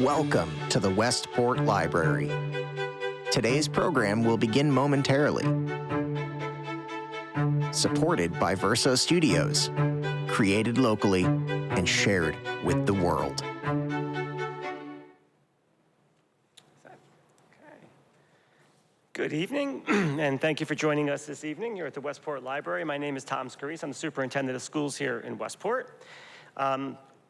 Welcome to the Westport Library. Today's program will begin momentarily. Supported by Verso Studios, created locally and shared with the world. Good evening, and thank you for joining us this evening here at the Westport Library. My name is Tom Scarice. I'm the superintendent of schools here in Westport.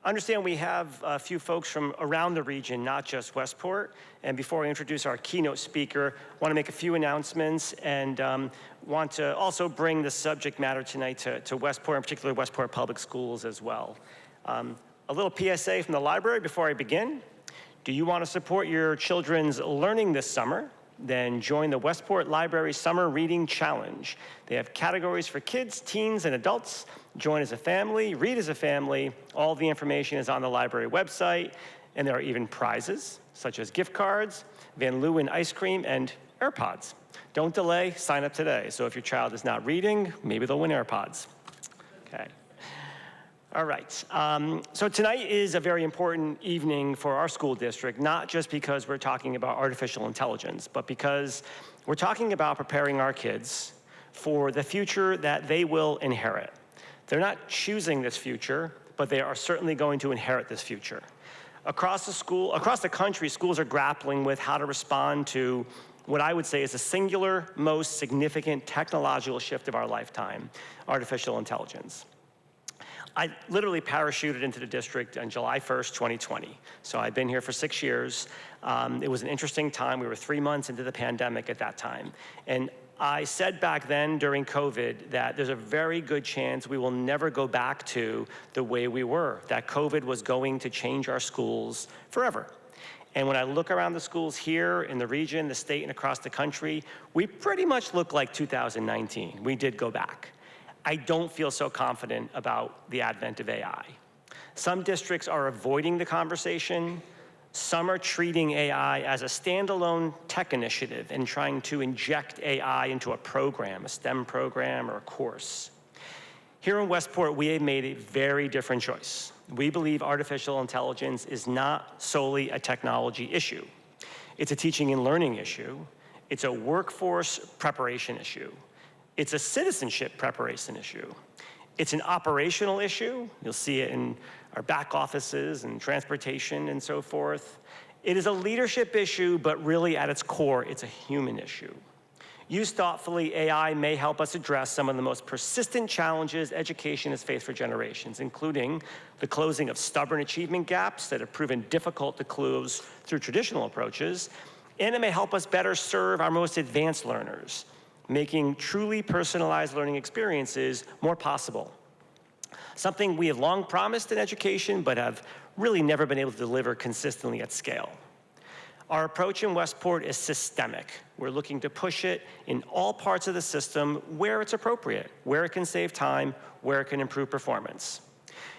Understand we have a few folks from around the region, not just Westport. And before I introduce our keynote speaker, I want to make a few announcements and want to also bring the subject matter tonight to Westport, in particular Westport Public Schools as well. A little PSA from the library before I begin. Do you want to support your children's learning this summer? Then join the Westport Library Summer Reading Challenge. They have categories for kids, teens, and adults. Join as a family, read as a family. All the information is on the library website, and there are even prizes, such as gift cards, Van Leeuwen ice cream, and AirPods. Don't delay, sign up today. So if your child is not reading, maybe they'll win AirPods. Okay. All right, so tonight is a very important evening for our school district, not just because we're talking about artificial intelligence, but because we're talking about preparing our kids for the future that they will inherit. They're not choosing this future, but they are certainly going to inherit this future. Across the country, schools are grappling with how to respond to what I would say is the singular most significant technological shift of our lifetime, artificial intelligence. I literally parachuted into the district on July 1st, 2020. So I've been here for 6 years. It was an interesting time. We were 3 months into the pandemic at that time. And I said back then during COVID that there's a very good chance we will never go back to the way we were, that COVID was going to change our schools forever. And when I look around the schools here in the region, the state, and across the country, we pretty much look like 2019. We did go back. I don't feel so confident about the advent of AI. Some districts are avoiding the conversation. Some are treating AI as a standalone tech initiative and trying to inject AI into a program, a STEM program or a course. Here in Westport, we have made a very different choice. We believe artificial intelligence is not solely a technology issue. It's a teaching and learning issue. It's a workforce preparation issue. It's a citizenship preparation issue. It's an operational issue. You'll see it in our back offices and transportation and so forth. It is a leadership issue, but really at its core, it's a human issue. Used thoughtfully, AI may help us address some of the most persistent challenges education has faced for generations, including the closing of stubborn achievement gaps that have proven difficult to close through traditional approaches, and it may help us better serve our most advanced learners, making truly personalized learning experiences more possible. Something we have long promised in education, but have really never been able to deliver consistently at scale. Our approach in Westport is systemic. We're looking to push it in all parts of the system where it's appropriate, where it can save time, where it can improve performance.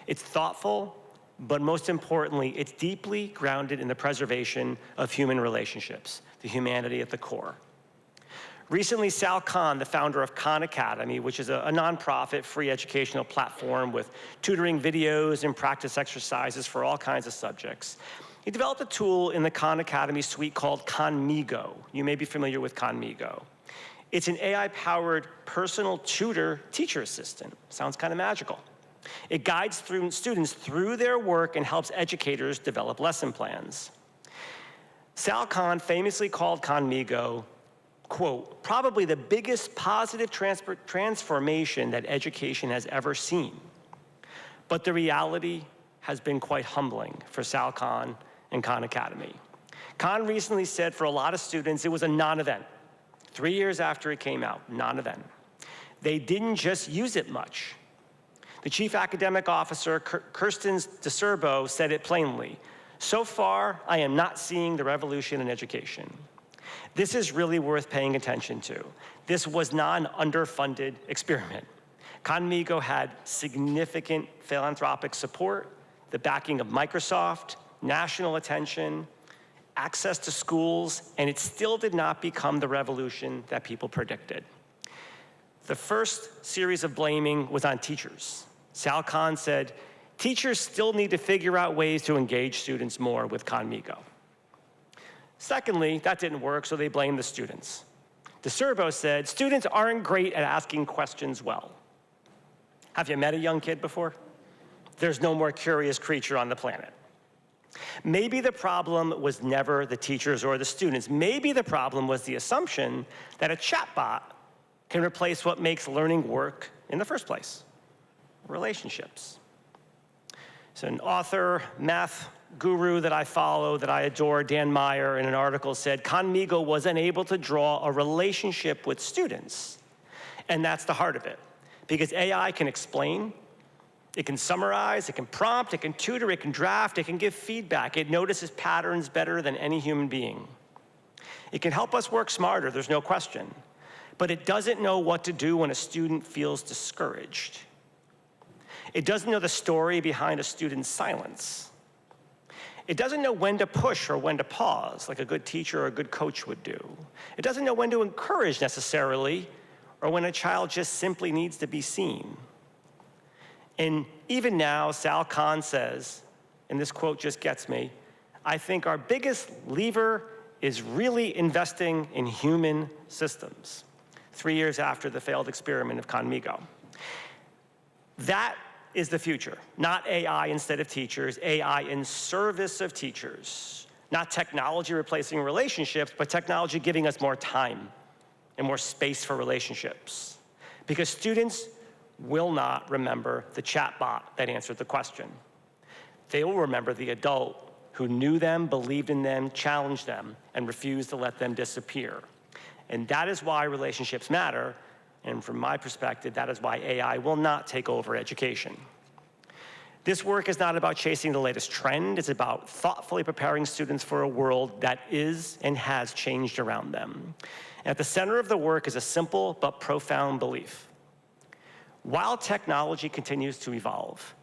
It's thoughtful, but most importantly, it's deeply grounded in the preservation of human relationships, the humanity at the core. Recently, Sal Khan, the founder of Khan Academy, which is a nonprofit free educational platform with tutoring videos and practice exercises for all kinds of subjects, he developed a tool in the Khan Academy suite called Khanmigo. You may be familiar with Khanmigo. It's an AI-powered personal tutor teacher assistant. Sounds kind of magical. It guides students through their work and helps educators develop lesson plans. Sal Khan famously called Khanmigo, quote, probably the biggest positive transformation that education has ever seen. But the reality has been quite humbling for Sal Khan and Khan Academy. Khan recently said for a lot of students, it was a non-event. 3 years after it came out, non-event. They didn't just use it much. The chief academic officer, Kirsten DeSerbo, said it plainly. So far, I am not seeing the revolution in education. This is really worth paying attention to. This was not an underfunded experiment. Khanmigo had significant philanthropic support, the backing of Microsoft, national attention, access to schools, and it still did not become the revolution that people predicted. The first series of blaming was on teachers. Sal Khan said, teachers still need to figure out ways to engage students more with Conmigo. Secondly, that didn't work, so they blamed the students. DeCervo said, students aren't great at asking questions well. Have you met a young kid before? There's no more curious creature on the planet. Maybe the problem was never the teachers or the students. Maybe the problem was the assumption that a chatbot can replace what makes learning work in the first place: relationships. So an author, math guru that I follow, that I adore, Dan Meyer, in an article said, Conmigo was unable to draw a relationship with students. And that's the heart of it. Because AI can explain, it can summarize, it can prompt, it can tutor, it can draft, it can give feedback. It notices patterns better than any human being. It can help us work smarter, there's no question. But it doesn't know what to do when a student feels discouraged. It doesn't know the story behind a student's silence. It doesn't know when to push or when to pause, like a good teacher or a good coach would do. It doesn't know when to encourage necessarily, or when a child just simply needs to be seen. And even now, Sal Khan says, and this quote just gets me, I think our biggest lever is really investing in human systems, 3 years after the failed experiment of Conmigo. That is the future, not AI instead of teachers, AI in service of teachers. Not technology replacing relationships, but technology giving us more time and more space for relationships. Because students will not remember the chatbot that answered the question. They will remember the adult who knew them, believed in them, challenged them, and refused to let them disappear. And that is why relationships matter. And from my perspective, that is why AI will not take over education. This work is not about chasing the latest trend. It's about thoughtfully preparing students for a world that is and has changed around them. At the center of the work is a simple but profound belief. While technology continues to evolve,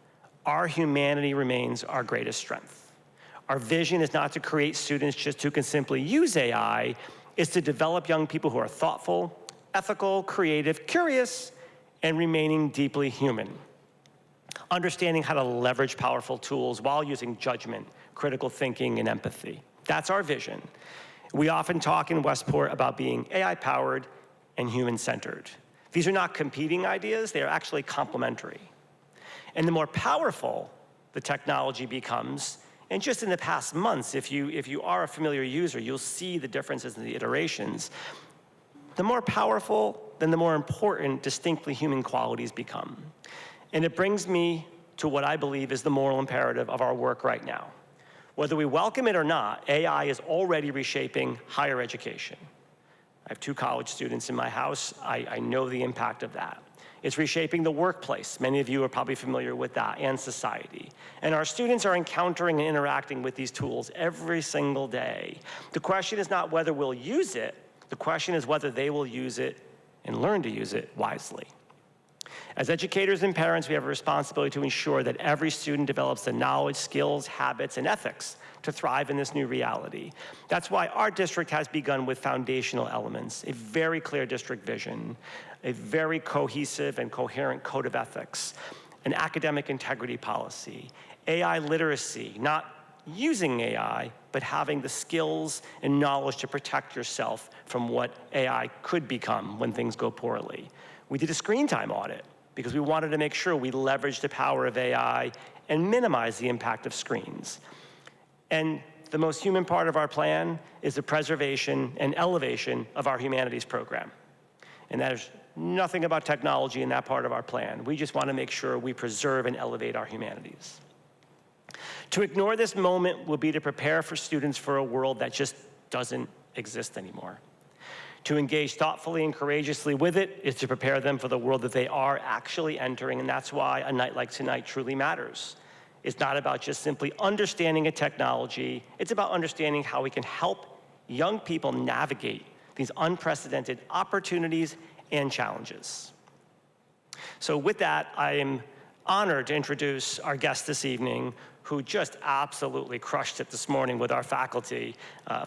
our humanity remains our greatest strength. Our vision is not to create students just who can simply use AI. It's to develop young people who are thoughtful, ethical, creative, curious, and remaining deeply human. Understanding how to leverage powerful tools while using judgment, critical thinking, and empathy. That's our vision. We often talk in Westport about being AI-powered and human-centered. These are not competing ideas, they are actually complementary. And the more powerful the technology becomes, and just in the past months, if you are a familiar user, you'll see the differences in the iterations. The more powerful, then the more important distinctly human qualities become. And it brings me to what I believe is the moral imperative of our work right now. Whether we welcome it or not, AI is already reshaping higher education. I have 2 college students in my house. I know the impact of that. It's reshaping the workplace. Many of you are probably familiar with that, and society. And our students are encountering and interacting with these tools every single day. The question is not whether we'll use it, the question is whether they will use it and learn to use it wisely. As educators and parents, we have a responsibility to ensure that every student develops the knowledge, skills, habits, and ethics to thrive in this new reality. That's why our district has begun with foundational elements, a very clear district vision, a very cohesive and coherent code of ethics, an academic integrity policy, AI literacy, not using AI, but having the skills and knowledge to protect yourself from what AI could become when things go poorly. We did a screen time audit because we wanted to make sure we leveraged the power of AI and minimize the impact of screens. And the most human part of our plan is the preservation and elevation of our humanities program. And there's nothing about technology in that part of our plan. We just want to make sure we preserve and elevate our humanities. To ignore this moment will be to prepare for students for a world that just doesn't exist anymore. To engage thoughtfully and courageously with it is to prepare them for the world that they are actually entering, and that's why a night like tonight truly matters. It's not about just simply understanding a technology, it's about understanding how we can help young people navigate these unprecedented opportunities and challenges. So with that, I am honored to introduce our guest this evening, who just absolutely crushed it this morning with our faculty,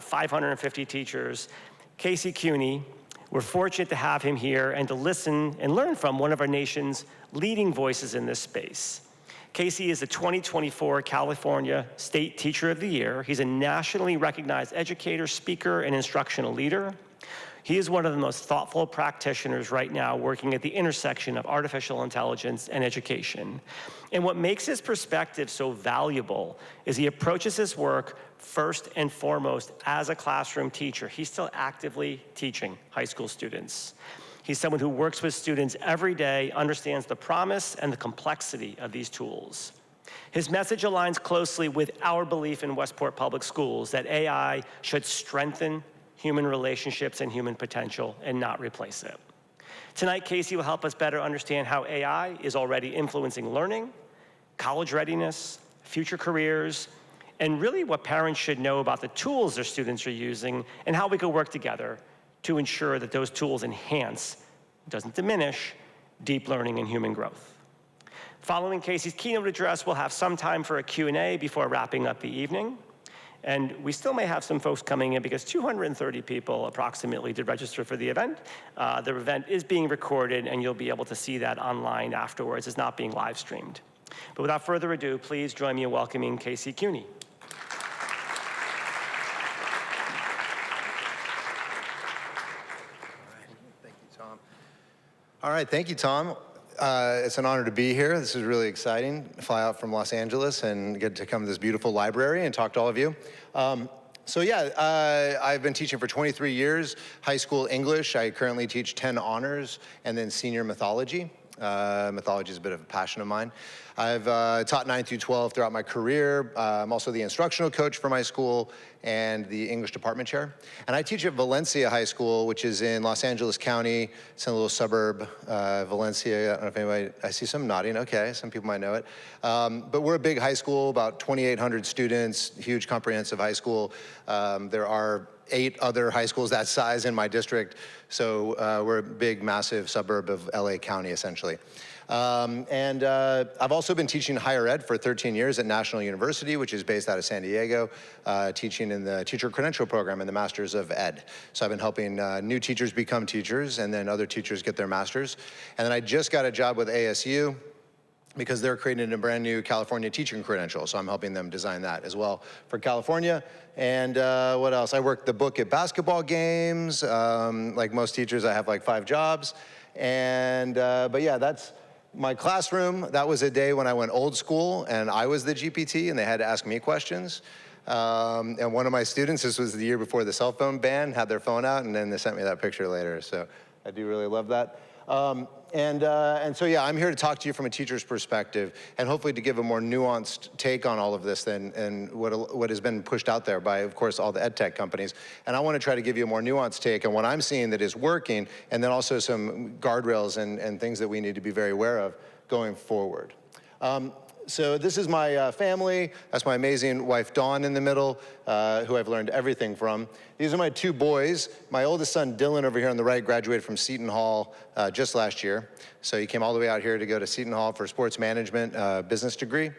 550 teachers. Casey Cuny. We're fortunate to have him here and to listen and learn from one of our nation's leading voices in this space. Casey is the 2024 California State Teacher of the Year. He's a nationally recognized educator, speaker, and instructional leader. He is one of the most thoughtful practitioners right now working at the intersection of artificial intelligence and education. And what makes his perspective so valuable is he approaches his work first and foremost as a classroom teacher. He's still actively teaching high school students. He's someone who works with students every day, understands the promise and the complexity of these tools. His message aligns closely with our belief in Westport Public Schools that AI should strengthen human relationships and human potential and not replace it. Tonight, Casey will help us better understand how AI is already influencing learning, college readiness, future careers, and really what parents should know about the tools their students are using and how we can work together to ensure that those tools enhance, doesn't diminish, deep learning and human growth. Following Casey's keynote address, we'll have some time for a Q&A before wrapping up the evening. And we still may have some folks coming in because 230 people approximately did register for the event. The event is being recorded and you'll be able to see that online afterwards. It's not being live streamed. But without further ado, please join me in welcoming Casey Cuny. Thank you, Tom. All right, thank you, Tom. It's an honor to be here. This is really exciting. Fly out from Los Angeles and get to come to this beautiful library and talk to all of you. I've been teaching for 23 years, high school English. I currently teach 10 honors and then senior mythology. Mythology is a bit of a passion of mine. I've taught 9 through 12 throughout my career. I'm also the instructional coach for my school and the English department chair. And I teach at Valencia High School, which is in Los Angeles County. It's in a little suburb, Valencia. I don't know if anybody, I see some nodding, okay, some people might know it. But we're a big high school, about 2,800 students, huge comprehensive high school. There are 8 other high schools that size in my district. So we're a big, massive suburb of LA County, essentially. I've also been teaching higher ed for 13 years at National University, which is based out of San Diego, teaching in the teacher credential program in the Masters of Ed. So I've been helping new teachers become teachers and then other teachers get their masters. And then I just got a job with ASU because they're creating a brand new California teaching credential. So I'm helping them design that as well for California. And what else? I work the book at basketball games. Like most teachers, I have like 5 jobs. But yeah, that's my classroom. That was a day when I went old school and I was the GPT and they had to ask me questions. And one of my students, this was the year before the cell phone ban, had their phone out and then they sent me that picture later. So I do really love that. So yeah, I'm here to talk to you from a teacher's perspective and hopefully to give a more nuanced take on all of this than what has been pushed out there by, of course, all the ed tech companies. And I want to try to give you a more nuanced take on what I'm seeing that is working and then also some guardrails and things that we need to be very aware of going forward. So this is my family. That's my amazing wife, Dawn, in the middle, who I've learned everything from. These are my 2 boys. My oldest son, Dylan, over here on the right, graduated from Seton Hall just last year. So he came all the way out here to go to Seton Hall for sports management business degree.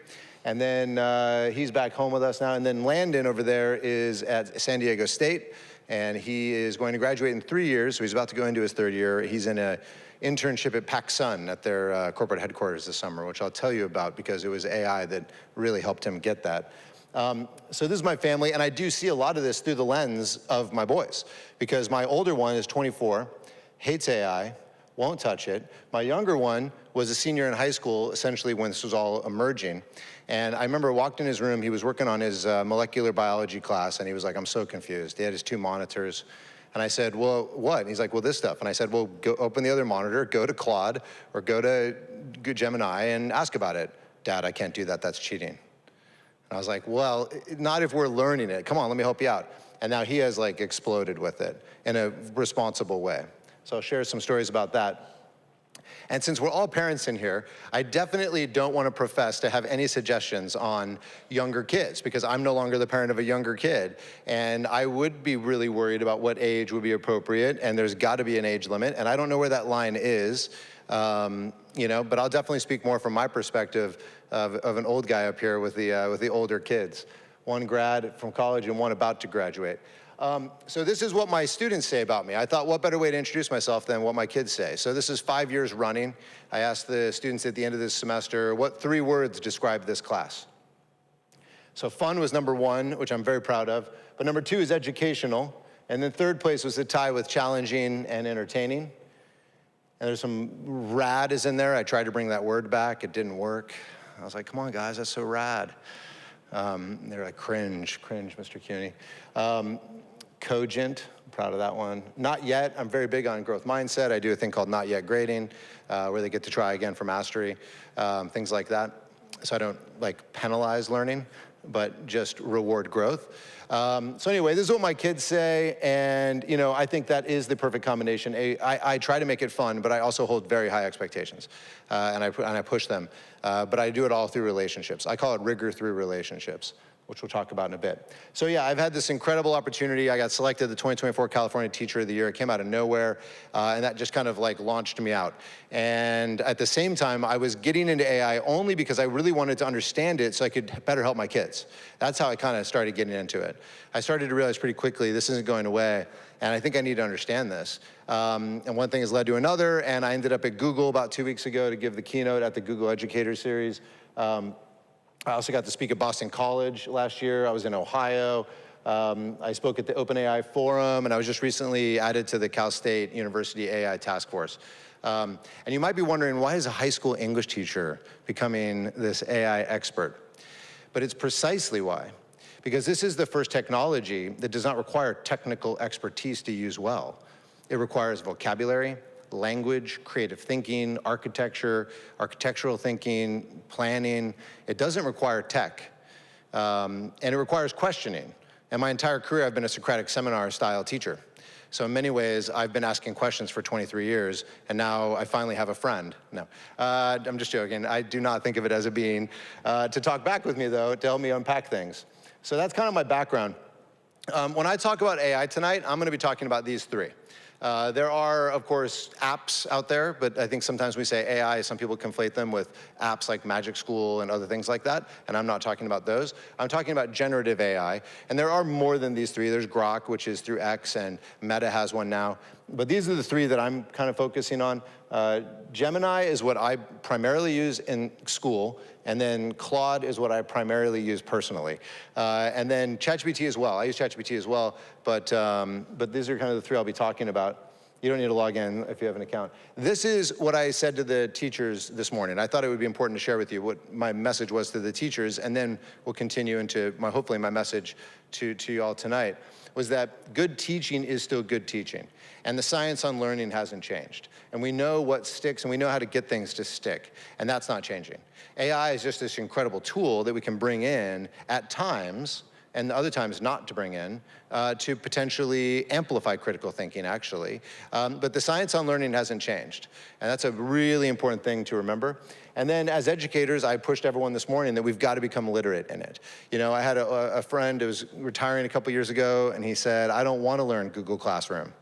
And then he's back home with us now. And then Landon over there is at San Diego State. And he is going to graduate in 3 years. So he's about to go into his 3rd year. He's in a internship at PacSun at their corporate headquarters this summer, which I'll tell you about because it was AI that really helped him get that. So this is my family, and I do see a lot of this through the lens of my boys because my older one is 24, hates AI, won't touch it. My younger one was a senior in high school, essentially when this was all emerging. And I remember I walked in his room, he was working on his molecular biology class, and he was like, I'm so confused. He had his 2 monitors. And I said, well, what? And he's like, well, this stuff. And I said, well, go open the other monitor, go to Claude, or go to Gemini and ask about it. Dad, I can't do that, that's cheating. And I was like, well, not if we're learning it. Come on, let me help you out. And now he has like exploded with it in a responsible way. So I'll share some stories about that. And since we're all parents in here, I definitely don't want to profess to have any suggestions on younger kids because I'm no longer the parent of a younger kid. And I would be really worried about what age would be appropriate, and there's got to be an age limit. And I don't know where that line is, but I'll definitely speak more from my perspective of an old guy up here with the older kids. one grad from college and one about to graduate. So this is what my students say about me. I thought, what better way to introduce myself than what my kids say? So this is 5 years running. I asked the students at the end of this semester, what 3 words describe this class? So fun was number 1, which I'm very proud of. But number 2 is educational. And then third place was a tie with challenging and entertaining. And there's some rad is in there. I tried to bring that word back. It didn't work. I was like, come on, guys, that's so rad. They're like, cringe, Mr. Cuney. Cogent, I'm proud of that one. Not yet, I'm very big on growth mindset. I do a thing called not yet grading, where they get to try again for mastery, things like that. So I don't like penalize learning, but just reward growth. So anyway, this is what my kids say, and I think that is the perfect combination. I try to make it fun, but I also hold very high expectations, and I push them. But I do it all through relationships. I call it rigor through relationships, which we'll talk about in a bit. So yeah, I've had this incredible opportunity. I got selected the 2024 California Teacher of the Year. It came out of nowhere, and that just kind of like launched me out. And at the same time, I was getting into AI only because I really wanted to understand it so I could better help my kids. That's how I kind of started getting into it. I started to realize pretty quickly this isn't going away, and I think I need to understand this. And one thing has led to another, and I ended up at Google about 2 weeks ago to give the keynote at the Google Educator Series. I also got to speak at Boston College last year. I was in Ohio. I spoke at the OpenAI Forum, and I was just recently added to the Cal State University AI Task Force. And you might be wondering, why is a high school English teacher becoming this AI expert? But it's precisely why. Because this is the first technology that does not require technical expertise to use well. It requires vocabulary, language, creative thinking, architecture, architectural thinking, planning. It doesn't require tech, and it requires questioning. And my entire career, I've been a Socratic seminar-style teacher. So in many ways, I've been asking questions for 23 years, and now I finally have a friend. No, I'm just joking. I do not think of it as a being. To talk back with me, though, to help me unpack things. So that's kind of my background. When I talk about AI tonight, I'm going to be talking about these 3. There are, of course, apps out there, but I think sometimes we say AI, some people conflate them with apps like Magic School and other things like that, and I'm not talking about those. I'm talking about generative AI, and there are more than these 3. There's Grok, which is through X, and Meta has one now, but these are the 3 that I'm kind of focusing on. Gemini is what I primarily use in school, and then Claude is what I primarily use personally. And then ChatGPT as well. I use ChatGPT as well, but these are kind of the 3 I'll be talking about. You don't need to log in if you have an account. This is what I said to the teachers this morning. I thought it would be important to share with you what my message was to the teachers, and then we'll continue into hopefully my message to you all tonight, was that good teaching is still good teaching. And the science on learning hasn't changed. And we know what sticks, and we know how to get things to stick. And that's not changing. AI is just this incredible tool that we can bring in at times, and other times not to bring in, to potentially amplify critical thinking, actually. But the science on learning hasn't changed. And that's a really important thing to remember. And then as educators, I pushed everyone this morning that we've got to become literate in it. I had a friend who was retiring a couple years ago, and he said, I don't want to learn Google Classroom.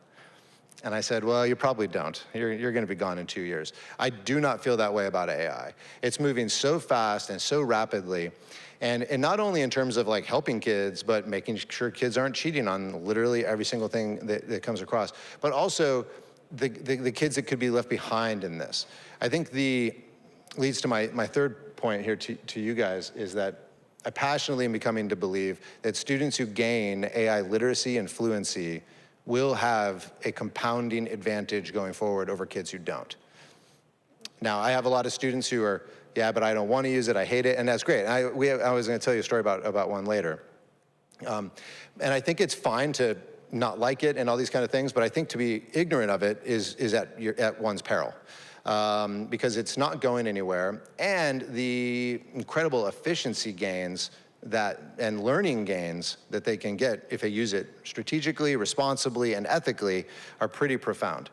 And I said, well, you probably don't. You're going to be gone in 2 years. I do not feel that way about AI. It's moving so fast and so rapidly. And not only in terms of like helping kids, but making sure kids aren't cheating on literally every single thing that comes across, but also the kids that could be left behind in this. I think leads to my third point here to you guys is that I passionately am becoming to believe that students who gain AI literacy and fluency will have a compounding advantage going forward over kids who don't. Now, I have a lot of students who are, yeah, but I don't want to use it, I hate it, and that's great. I was going to tell you a story about one later. And I think it's fine to not like it and all these kind of things, but I think to be ignorant of it is at one's peril. Because it's not going anywhere, and the incredible efficiency gains and learning gains that they can get if they use it strategically, responsibly, and ethically are pretty profound.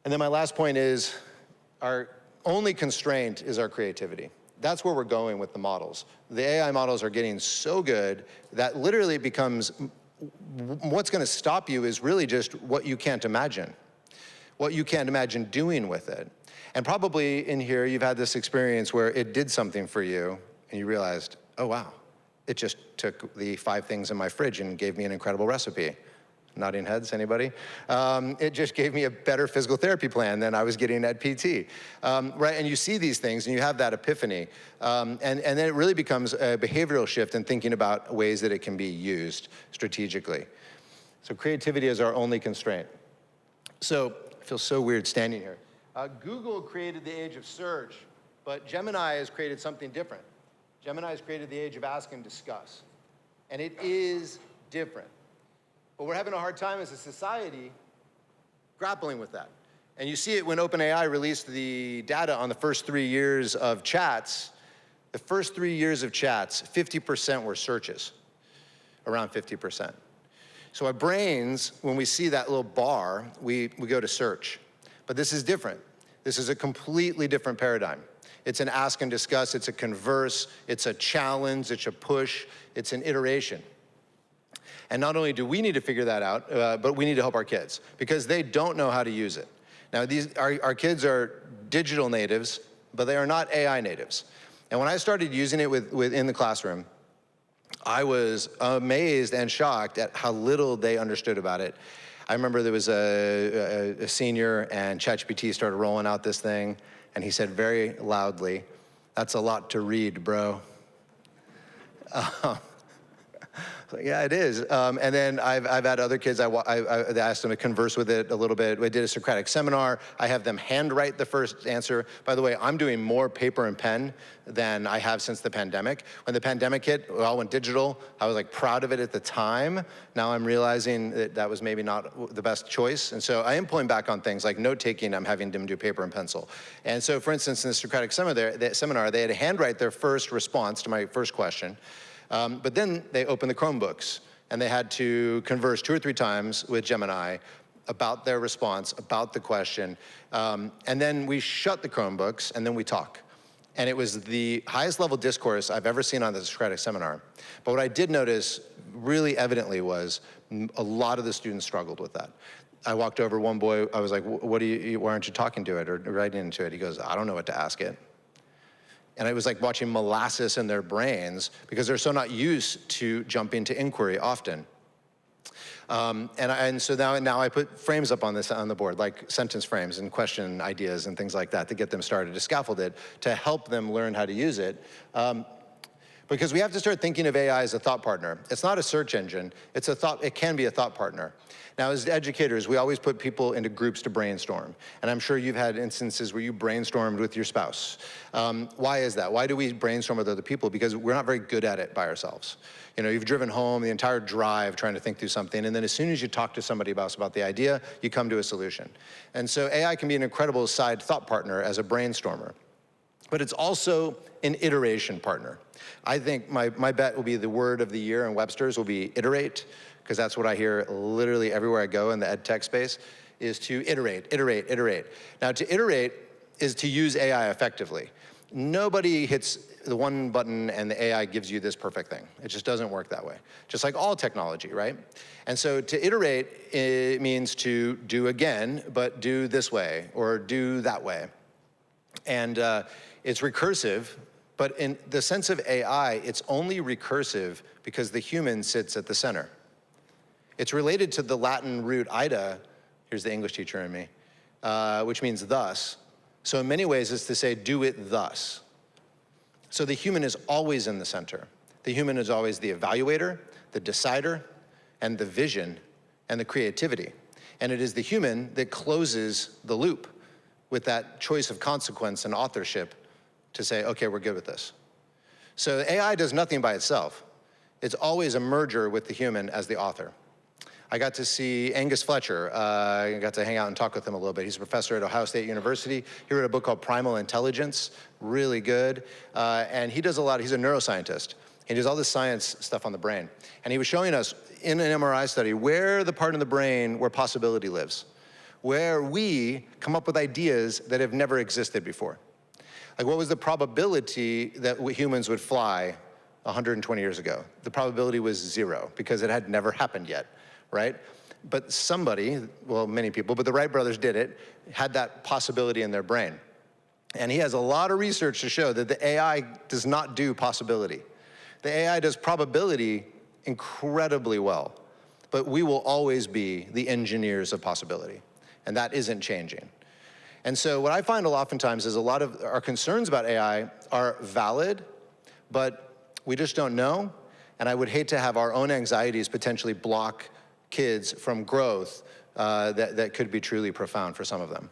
And then my last point is our only constraint is our creativity. That's where we're going with the models. The AI models are getting so good that literally it becomes, what's going to stop you is really just what you can't imagine. What you can't imagine doing with it. And probably in here, you've had this experience where it did something for you, and you realized, oh wow, it just took the 5 things in my fridge and gave me an incredible recipe. Nodding heads, anybody? It just gave me a better physical therapy plan than I was getting at PT, right? And you see these things and you have that epiphany. And then it really becomes a behavioral shift in thinking about ways that it can be used strategically. So creativity is our only constraint. So it feels so weird standing here. Google created the age of search, but Gemini has created something different. Gemini has created the age of ask and discuss. And it is different. But we're having a hard time as a society grappling with that. And you see it when OpenAI released the data on the first 3 years of chats. The first 3 years of chats, 50% were searches, around 50%. So our brains, when we see that little bar, we go to search. But this is different. This is a completely different paradigm. It's an ask and discuss, it's a converse, it's a challenge, it's a push, it's an iteration. And not only do we need to figure that out, but we need to help our kids because they don't know how to use it. Now, our kids are digital natives, but they are not AI natives. And when I started using it in the classroom, I was amazed and shocked at how little they understood about it. I remember there was a senior and ChatGPT started rolling out this thing, and he said very loudly, "That's a lot to read, bro." Yeah, it is. And then I've had other kids, I asked them to converse with it a little bit. We did a Socratic seminar. I have them handwrite the first answer. By the way, I'm doing more paper and pen than I have since the pandemic. When the pandemic hit, we all went digital. I was like proud of it at the time. Now I'm realizing that that was maybe not the best choice. And so I am pulling back on things like note-taking. I'm having them do paper and pencil. And so for instance, in the Socratic seminar, they had to handwrite their first response to my first question. But then they opened the Chromebooks and they had to converse 2 or 3 times with Gemini about their response, about the question. And then we shut the Chromebooks and then we talk. And it was the highest level discourse I've ever seen on the Socratic seminar. But what I did notice really evidently was a lot of the students struggled with that. I walked over one boy, I was like, why aren't you talking to it or writing into it? He goes, I don't know what to ask it. And it was like watching molasses in their brains because they're so not used to jumping to inquiry often. And so now I put frames up on the board, like sentence frames and question ideas and things like that to get them started, to scaffold it, to help them learn how to use it. Because we have to start thinking of AI as a thought partner. It's not a search engine, it can be a thought partner. Now, as educators, we always put people into groups to brainstorm. And I'm sure you've had instances where you brainstormed with your spouse. Why is that? Why do we brainstorm with other people? Because we're not very good at it by ourselves. You know, you've driven home the entire drive trying to think through something, and then as soon as you talk to somebody about the idea, you come to a solution. And so AI can be an incredible side thought partner as a brainstormer. But it's also an iteration partner. I think my bet will be the word of the year in Webster's will be iterate, because that's what I hear literally everywhere I go in the ed tech space, is to iterate, iterate, iterate. Now, to iterate is to use AI effectively. Nobody hits the one button and the AI gives you this perfect thing. It just doesn't work that way. Just like all technology, right? And so to iterate, it means to do again, but do this way or do that way. And it's recursive, but in the sense of AI, it's only recursive because the human sits at the center. It's related to the Latin root ida, here's the English teacher in me, which means thus. So in many ways, it's to say, do it thus. So the human is always in the center. The human is always the evaluator, the decider, and the vision, and the creativity. And it is the human that closes the loop with that choice of consequence and authorship to say, okay, we're good with this. So AI does nothing by itself. It's always a merger with the human as the author. I got to see Angus Fletcher. I got to hang out and talk with him a little bit. He's a professor at Ohio State University. He wrote a book called Primal Intelligence, really good. And he does he's a neuroscientist. He does all this science stuff on the brain. And he was showing us in an MRI study where the part in the brain where possibility lives, where we come up with ideas that have never existed before. Like, what was the probability that humans would fly 120 years ago? The probability was 0 because it had never happened yet. Right? But somebody, well, many people, but the Wright brothers did it, had that possibility in their brain. And he has a lot of research to show that the AI does not do possibility. The AI does probability incredibly well, but we will always be the engineers of possibility, and that isn't changing. And so what I find oftentimes is a lot of our concerns about AI are valid, but we just don't know, and I would hate to have our own anxieties potentially block kids from growth that could be truly profound for some of them.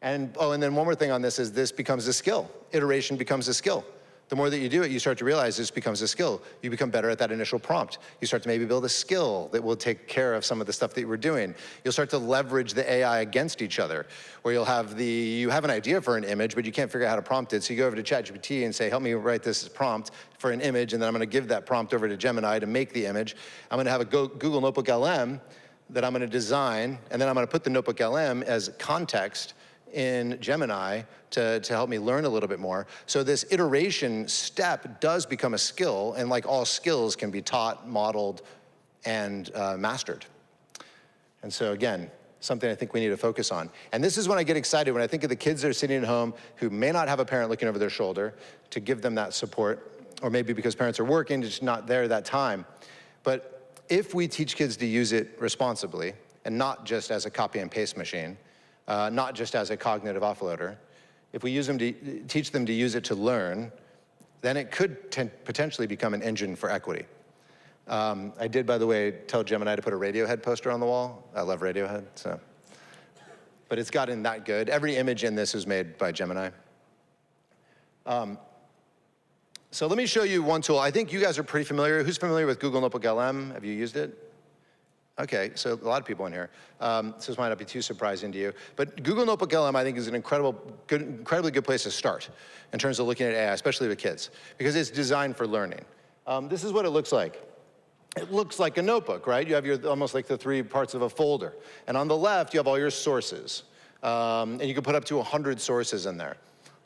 And then one more thing on this is this becomes a skill. Iteration becomes a skill. The more that you do it, you start to realize this becomes a skill. You become better at that initial prompt. You start to maybe build a skill that will take care of some of the stuff that you were doing. You'll start to leverage the AI against each other, where you have an idea for an image, but you can't figure out how to prompt it. So you go over to ChatGPT and say, help me write this prompt for an image, and then I'm gonna give that prompt over to Gemini to make the image. I'm gonna have a Google Notebook LM that I'm gonna design, and then I'm gonna put the Notebook LM as context in Gemini to help me learn a little bit more. So this iteration step does become a skill, and like all skills can be taught, modeled, and mastered. And so again, something I think we need to focus on. And this is when I get excited, when I think of the kids that are sitting at home who may not have a parent looking over their shoulder to give them that support, or maybe because parents are working, just not there that time. But if we teach kids to use it responsibly, and not just as a copy and paste machine, not just as a cognitive offloader, if we teach them to use it to learn, then it could potentially become an engine for equity. I did, by the way, tell Gemini to put a Radiohead poster on the wall. I love Radiohead, so. But it's gotten that good. Every image in this is made by Gemini. So let me show you one tool. I think you guys are pretty familiar. Who's familiar with Google Notebook LM? Have you used it? Okay, so a lot of people in here. So this might not be too surprising to you. But Google Notebook LM, I think, is an incredibly good place to start in terms of looking at AI, especially with kids, because it's designed for learning. This is what it looks like. It looks like a notebook, right? You have almost like the three parts of a folder. And on the left, you have all your sources. And you can put up to 100 sources in there.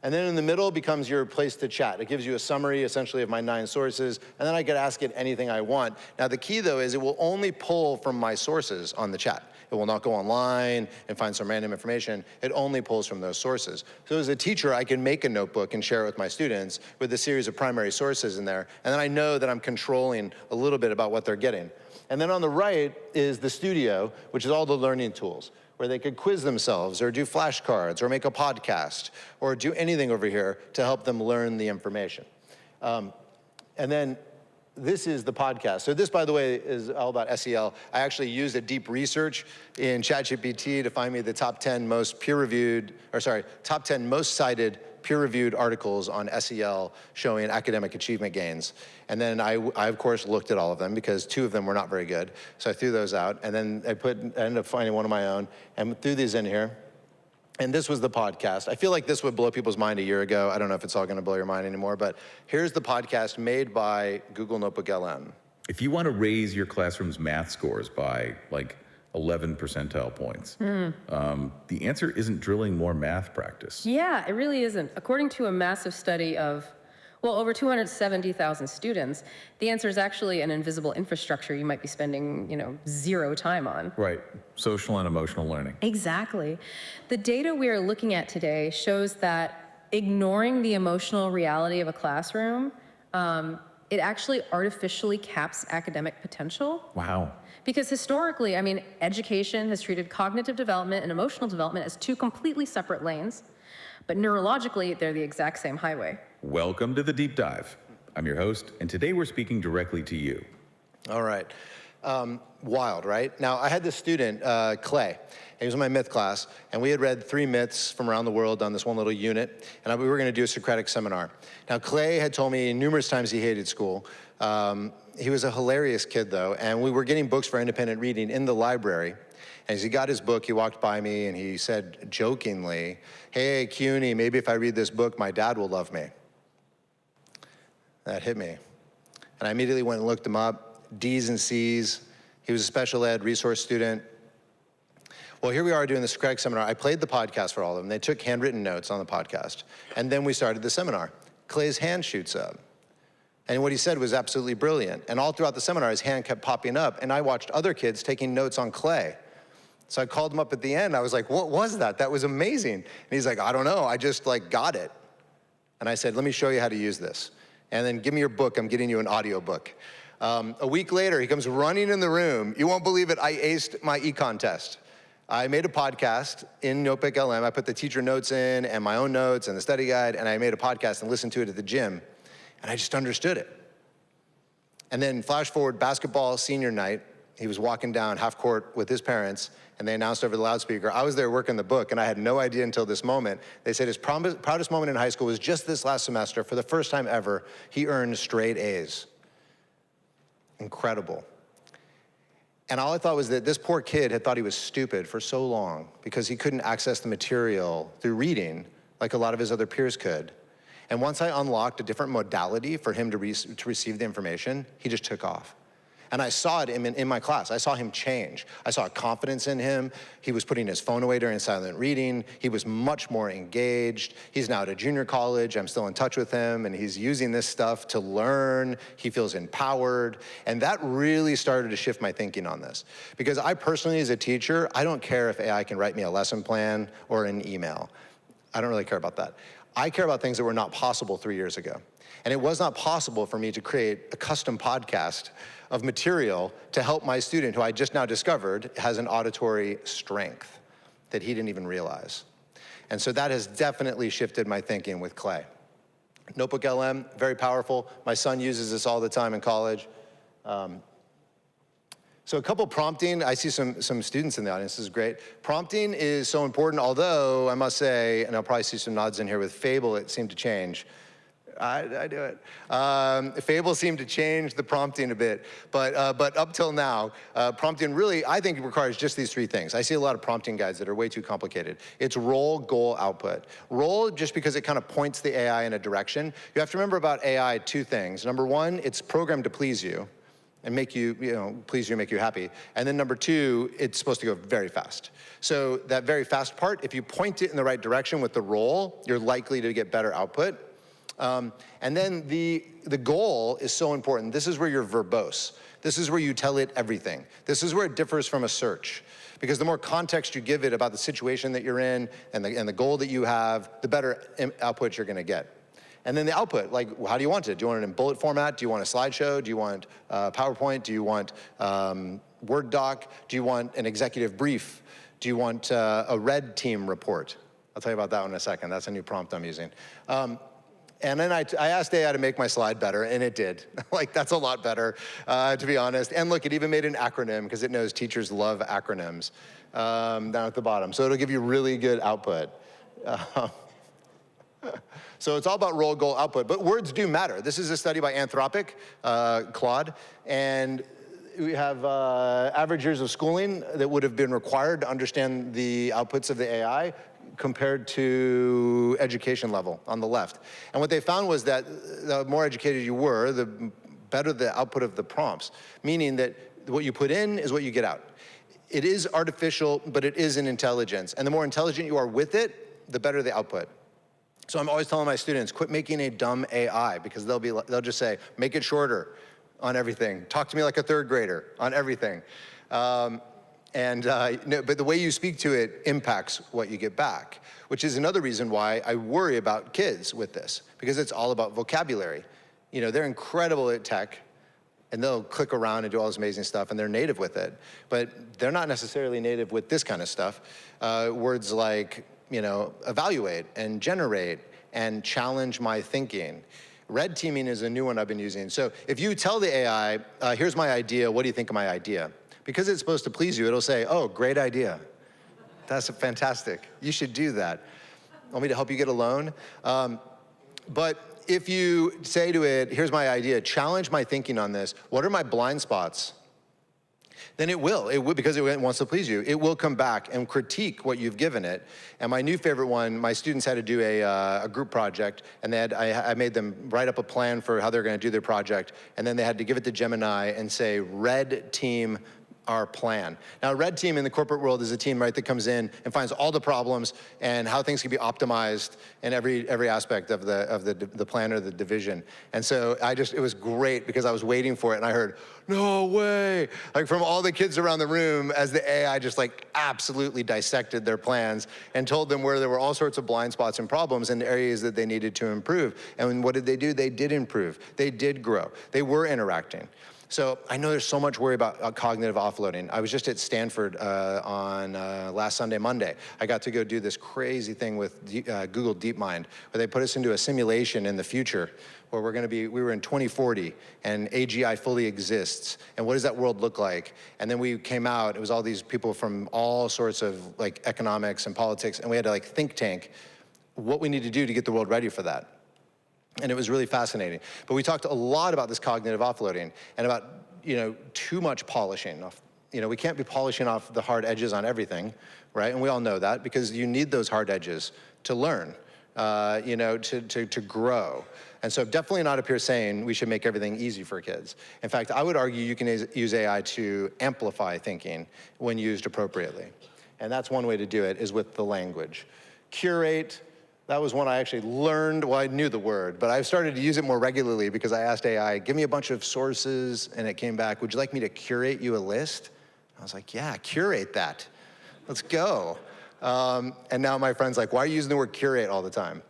And then in the middle becomes your place to chat. It gives you a summary, essentially, of my 9 sources, and then I can ask it anything I want. Now, the key, though, is it will only pull from my sources on the chat. It will not go online and find some random information. It only pulls from those sources. So as a teacher, I can make a notebook and share it with my students with a series of primary sources in there, and then I know that I'm controlling a little bit about what they're getting. And then on the right is the studio, which is all the learning tools, where they could quiz themselves or do flashcards or make a podcast or do anything over here to help them learn the information. And then this is the podcast. So this, by the way, is all about SEL. I actually used a deep research in ChatGPT to find me the top 10 most top 10 most cited peer-reviewed articles on SEL showing academic achievement gains. And then I of course, looked at all of them because 2 of them were not very good. So I threw those out, and then I ended up finding one of my own and threw these in here. And this was the podcast. I feel like this would blow people's mind a year ago. I don't know if it's all gonna blow your mind anymore, but here's the podcast made by Google Notebook LM. If you want to raise your classroom's math scores by like 11 percentile points, the answer isn't drilling more math practice. Yeah, it really isn't. According to a massive study of, well, over 270,000 students, the answer is actually an invisible infrastructure you might be spending, 0 time on. Right, social and emotional learning. Exactly. The data we are looking at today shows that ignoring the emotional reality of a classroom, it actually artificially caps academic potential. Wow. Because historically, education has treated cognitive development and emotional development as 2 completely separate lanes, but neurologically, they're the exact same highway. Welcome to The Deep Dive. I'm your host, and today we're speaking directly to you. All right. Wild, right? Now, I had this student, Clay. He was in my myth class, and we had read 3 myths from around the world on this one little unit, and we were gonna do a Socratic seminar. Now, Clay had told me numerous times he hated school. He was a hilarious kid, though, and we were getting books for independent reading in the library. And as he got his book, he walked by me and he said jokingly, "Hey, Cuney, maybe if I read this book, my dad will love me." That hit me. And I immediately went and looked him up, D's and C's. He was a special ed resource student. Well, here we are doing the Socratic seminar. I played the podcast for all of them. They took handwritten notes on the podcast. And then we started the seminar. Clay's hand shoots up. And what he said was absolutely brilliant. And all throughout the seminar, his hand kept popping up. And I watched other kids taking notes on Clay. So I called him up at the end. I was like, "What was that? That was amazing." And he's like, "I don't know. I just got it." And I said, "Let me show you how to use this." and then give me your book, I'm getting you an audio book. A week later, he comes running in the room. You won't believe it, I aced my econ test. I made a podcast in Notebook LM. I put the teacher notes in and my own notes and the study guide, and I made a podcast and listened to it at the gym, and I just understood it. And then flash forward, basketball senior night, he was walking down half court with his parents, and they announced over the loudspeaker, I was there working the book, and I had no idea until this moment. They said his proudest moment in high school was just this last semester. For the first time ever, he earned straight A's. Incredible. And all I thought was that this poor kid had thought he was stupid for so long because he couldn't access the material through reading like a lot of his other peers could. And once I unlocked a different modality for him to receive the information, he just took off. And I saw it in my class. I saw him change. I saw confidence in him. He was putting his phone away during silent reading. He was much more engaged. He's now at a junior college. I'm still in touch with him, and he's using this stuff to learn. He feels empowered. And that really started to shift my thinking on this. Because I personally, as a teacher, I don't care if AI can write me a lesson plan or an email. I don't really care about that. I care about things that were not possible 3 years ago. And it was not possible for me to create a custom podcast of material to help my student, who I just now discovered has an auditory strength that he didn't even realize. And so that has definitely shifted my thinking with Clay. Notebook LM, very powerful. My son uses this all the time in college. So a couple prompting, I see some students in the audience, this is great. Prompting is so important, although I must say, and I'll probably see some nods in here, with Fable it seemed to change. I do it. Fable seemed to change the prompting a bit, but up till now, prompting really, I think, requires just these three things. I see a lot of prompting guides that are way too complicated. It's role, goal, output. Role, just because it kind of points the AI in a direction. You have to remember about AI two things. Number one, it's programmed to please you and make you, please you, make you happy. And then number two, it's supposed to go very fast. So that very fast part, if you point it in the right direction with the role, you're likely to get better output. And then the goal is so important. This is where you're verbose. This is where you tell it everything. This is where it differs from a search. Because the more context you give it about the situation that you're in and the goal that you have, the better output you're gonna get. And then the output, like, how do you want it? Do you want it in bullet format? Do you want a slideshow? Do you want PowerPoint? Do you want Word doc? Do you want an executive brief? Do you want a red team report? I'll tell you about that one in a second. That's a new prompt I'm using. And then I asked AI to make my slide better, and it did. Like, that's a lot better, to be honest. And look, it even made an acronym, because it knows teachers love acronyms, down at the bottom. So it'll give you really good output. So it's all about role, goal, output. But words do matter. This is a study by Anthropic, Claude, and we have average years of schooling that would have been required to understand the outputs of the AI compared to education level on the left. And what they found was that the more educated you were, the better the output of the prompts, meaning that what you put in is what you get out. It is artificial, but it is an intelligence. And the more intelligent you are with it, the better the output. So I'm always telling my students, quit making a dumb AI, because they'll just say, make it shorter on everything. Talk to me like a third grader on everything. But the way you speak to it impacts what you get back, which is another reason why I worry about kids with this, because it's all about vocabulary. They're incredible at tech, and they'll click around and do all this amazing stuff, and they're native with it. But they're not necessarily native with this kind of stuff. Words like, evaluate and generate and challenge my thinking. Red teaming is a new one I've been using. So if you tell the AI, here's my idea, what do you think of my idea? Because it's supposed to please you, it'll say, oh, great idea. That's fantastic. You should do that. Want me to help you get a loan? But if you say to it, here's my idea, challenge my thinking on this, what are my blind spots? Then it will, because it wants to please you. It will come back and critique what you've given it. And my new favorite one, my students had to do a group project, and I made them write up a plan for how they're gonna do their project, and then they had to give it to Gemini and say, red team our plan. Now, a red team in the corporate world is a team, right, that comes in and finds all the problems and how things can be optimized in every aspect of the plan or the division. And so it was great because I was waiting for it and I heard, no way, like from all the kids around the room as the AI just like absolutely dissected their plans and told them where there were all sorts of blind spots and problems and areas that they needed to improve. And what did they do? They did improve. They did grow. They were interacting. So I know there's so much worry about cognitive offloading. I was just at Stanford on last Sunday, Monday. I got to go do this crazy thing with Google DeepMind, where they put us into a simulation in the future where we were in 2040 and AGI fully exists. And what does that world look like? And then we came out, it was all these people from all sorts of like economics and politics, and we had to like think tank what we need to do to get the world ready for that. And it was really fascinating. But we talked a lot about this cognitive offloading and about, too much polishing off. We can't be polishing off the hard edges on everything, right? And we all know that because you need those hard edges to learn, to grow. And so definitely not up here saying we should make everything easy for kids. In fact, I would argue you can use AI to amplify thinking when used appropriately. And that's one way to do it is with the language. Curate. That was one I actually learned, well, I knew the word, but I started to use it more regularly because I asked AI, give me a bunch of sources, and it came back, would you like me to curate you a list? I was like, yeah, curate that. Let's go. And now my friend's like, why are you using the word curate all the time?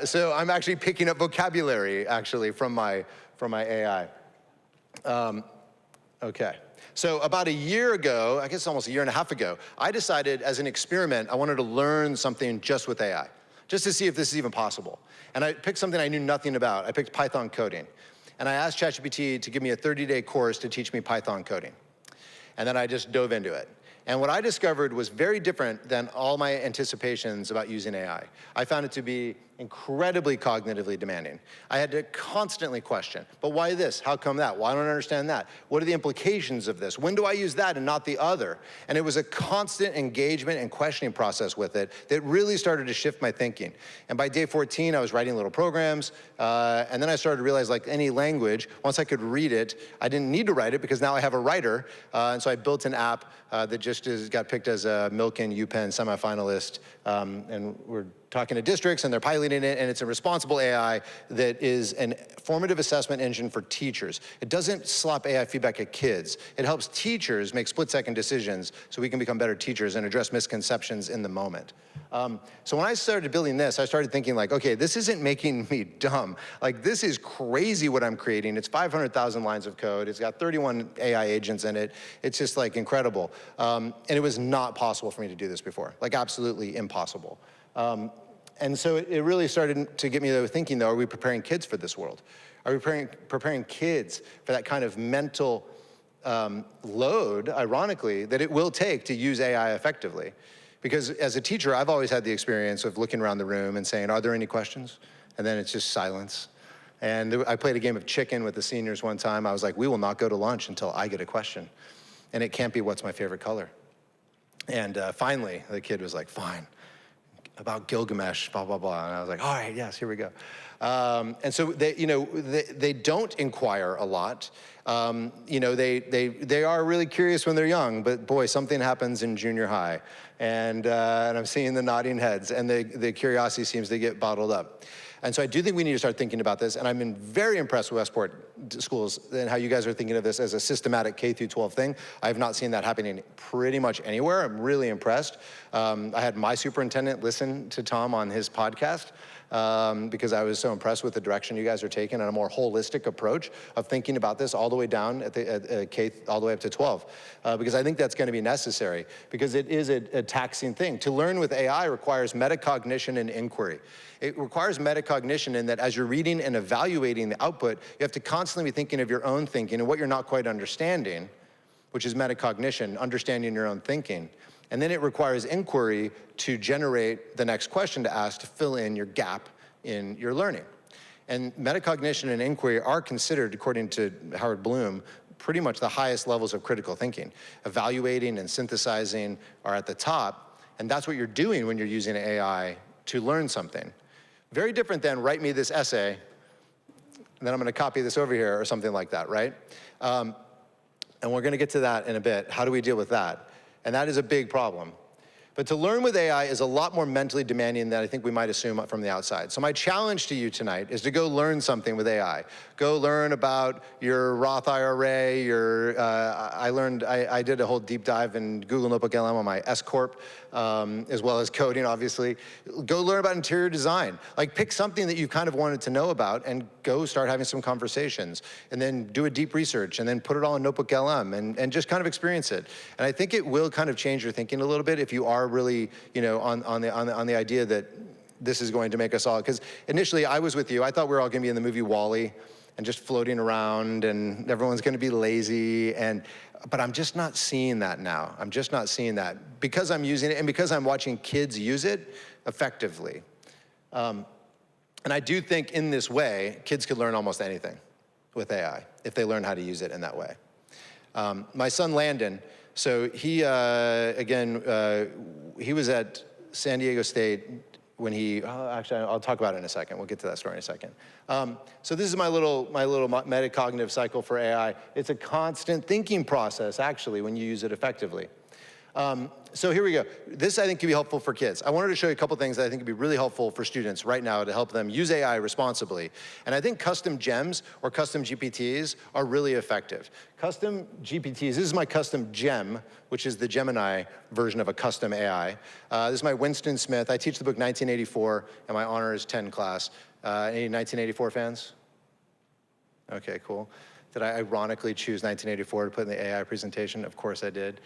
So I'm actually picking up vocabulary, actually, from my AI. Okay. So about a year ago, I guess almost a year and a half ago, I decided as an experiment, I wanted to learn something just with AI, just to see if this is even possible. And I picked something I knew nothing about. I picked Python coding. And I asked ChatGPT to give me a 30-day course to teach me Python coding. And then I just dove into it. And what I discovered was very different than all my anticipations about using AI. I found it to be incredibly cognitively demanding. I had to constantly question, but why this? How come that? Why don't I understand that? What are the implications of this? When do I use that and not the other? And it was a constant engagement and questioning process with it that really started to shift my thinking. And by day 14, I was writing little programs, and then I started to realize, like any language, once I could read it, I didn't need to write it because now I have a writer, and so I built an app that just got picked as a Milken UPenn semifinalist, and we're talking to districts and they're piloting it, and it's a responsible AI that is a formative assessment engine for teachers. It doesn't slap AI feedback at kids. It helps teachers make split-second decisions so we can become better teachers and address misconceptions in the moment. So when I started building this, I started thinking like, okay, this isn't making me dumb. Like, this is crazy what I'm creating. It's 500,000 lines of code. It's got 31 AI agents in it. It's just like incredible. And it was not possible for me to do this before, like absolutely impossible. And so it really started to get me thinking, though, are we preparing kids for this world? Are we preparing kids for that kind of mental load, ironically, that it will take to use AI effectively? Because as a teacher, I've always had the experience of looking around the room and saying, are there any questions? And then it's just silence. And I played a game of chicken with the seniors one time. I was like, we will not go to lunch until I get a question. And it can't be what's my favorite color. And finally, the kid was like, fine. About Gilgamesh, blah, blah, blah. And I was like, all right, yes, here we go. And so they don't inquire a lot. They are really curious when they're young, but boy, something happens in junior high. And I'm seeing the nodding heads, and the curiosity seems to get bottled up. And so I do think we need to start thinking about this, and I'm very impressed with Westport Schools and how you guys are thinking of this as a systematic K through 12 thing. I have not seen that happening pretty much anywhere. I'm really impressed. I had my superintendent listen to Tom on his podcast because I was so impressed with the direction you guys are taking and a more holistic approach of thinking about this all the way down at K, all the way up to 12. Because I think that's going to be necessary because it is a taxing thing. To learn with AI requires metacognition and inquiry. It requires metacognition in that as you're reading and evaluating the output, you have to constantly be thinking of your own thinking and what you're not quite understanding, which is metacognition, understanding your own thinking. And then it requires inquiry to generate the next question to ask to fill in your gap in your learning. And metacognition and inquiry are considered, according to Howard Bloom, pretty much the highest levels of critical thinking. Evaluating and synthesizing are at the top, and that's what you're doing when you're using AI to learn something. Very different than write me this essay, and then I'm gonna copy this over here or something like that, right? And we're going to get to that in a bit. How do we deal with that? And that is a big problem. But to learn with AI is a lot more mentally demanding than I think we might assume from the outside. So my challenge to you tonight is to go learn something with AI. Go learn about your Roth IRA, I did a whole deep dive in Google Notebook LM on my S Corp, as well as coding, obviously. Go learn about interior design. Like, pick something that you kind of wanted to know about and go start having some conversations. And then do a deep research and then put it all in Notebook LM and just kind of experience it. And I think it will kind of change your thinking a little bit if you are really, on the idea that this is going to make us all, because initially I was with you, I thought we were all gonna be in the movie WALL-E and just floating around and everyone's gonna be lazy, but I'm just not seeing that now. I'm just not seeing that because I'm using it and because I'm watching kids use it effectively. And I do think in this way, kids could learn almost anything with AI if they learn how to use it in that way. My son Landon, so he, he was at San Diego State when actually, I'll talk about it in a second. We'll get to that story in a second. So this is my little metacognitive cycle for AI. It's a constant thinking process, actually, when you use it effectively. So here we go. This, I think, can be helpful for kids. I wanted to show you a couple things that I think would be really helpful for students right now to help them use AI responsibly. And I think custom gems or custom GPTs are really effective. Custom GPTs, this is my custom gem, which is the Gemini version of a custom AI. This is my Winston Smith. I teach the book 1984, and my honors 10 class. Any 1984 fans? Okay, cool. Did I ironically choose 1984 to put in the AI presentation? Of course I did.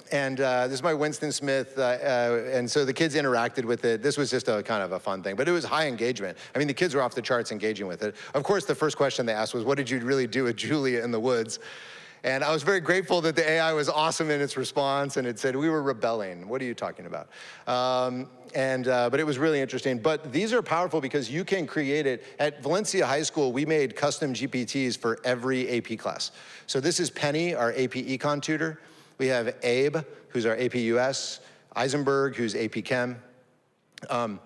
This is my Winston Smith, and so the kids interacted with it. This was just a kind of a fun thing, but it was high engagement. I mean, the kids were off the charts engaging with it. Of course, the first question they asked was, what did you really do with Julia in the woods? And I was very grateful that the AI was awesome in its response, and it said, we were rebelling. What are you talking about? But it was really interesting. But these are powerful because you can create it. At Valencia High School, we made custom GPTs for every AP class. So this is Penny, our AP Econ tutor. We have Abe, who's our AP US, Eisenberg, who's AP Chem. So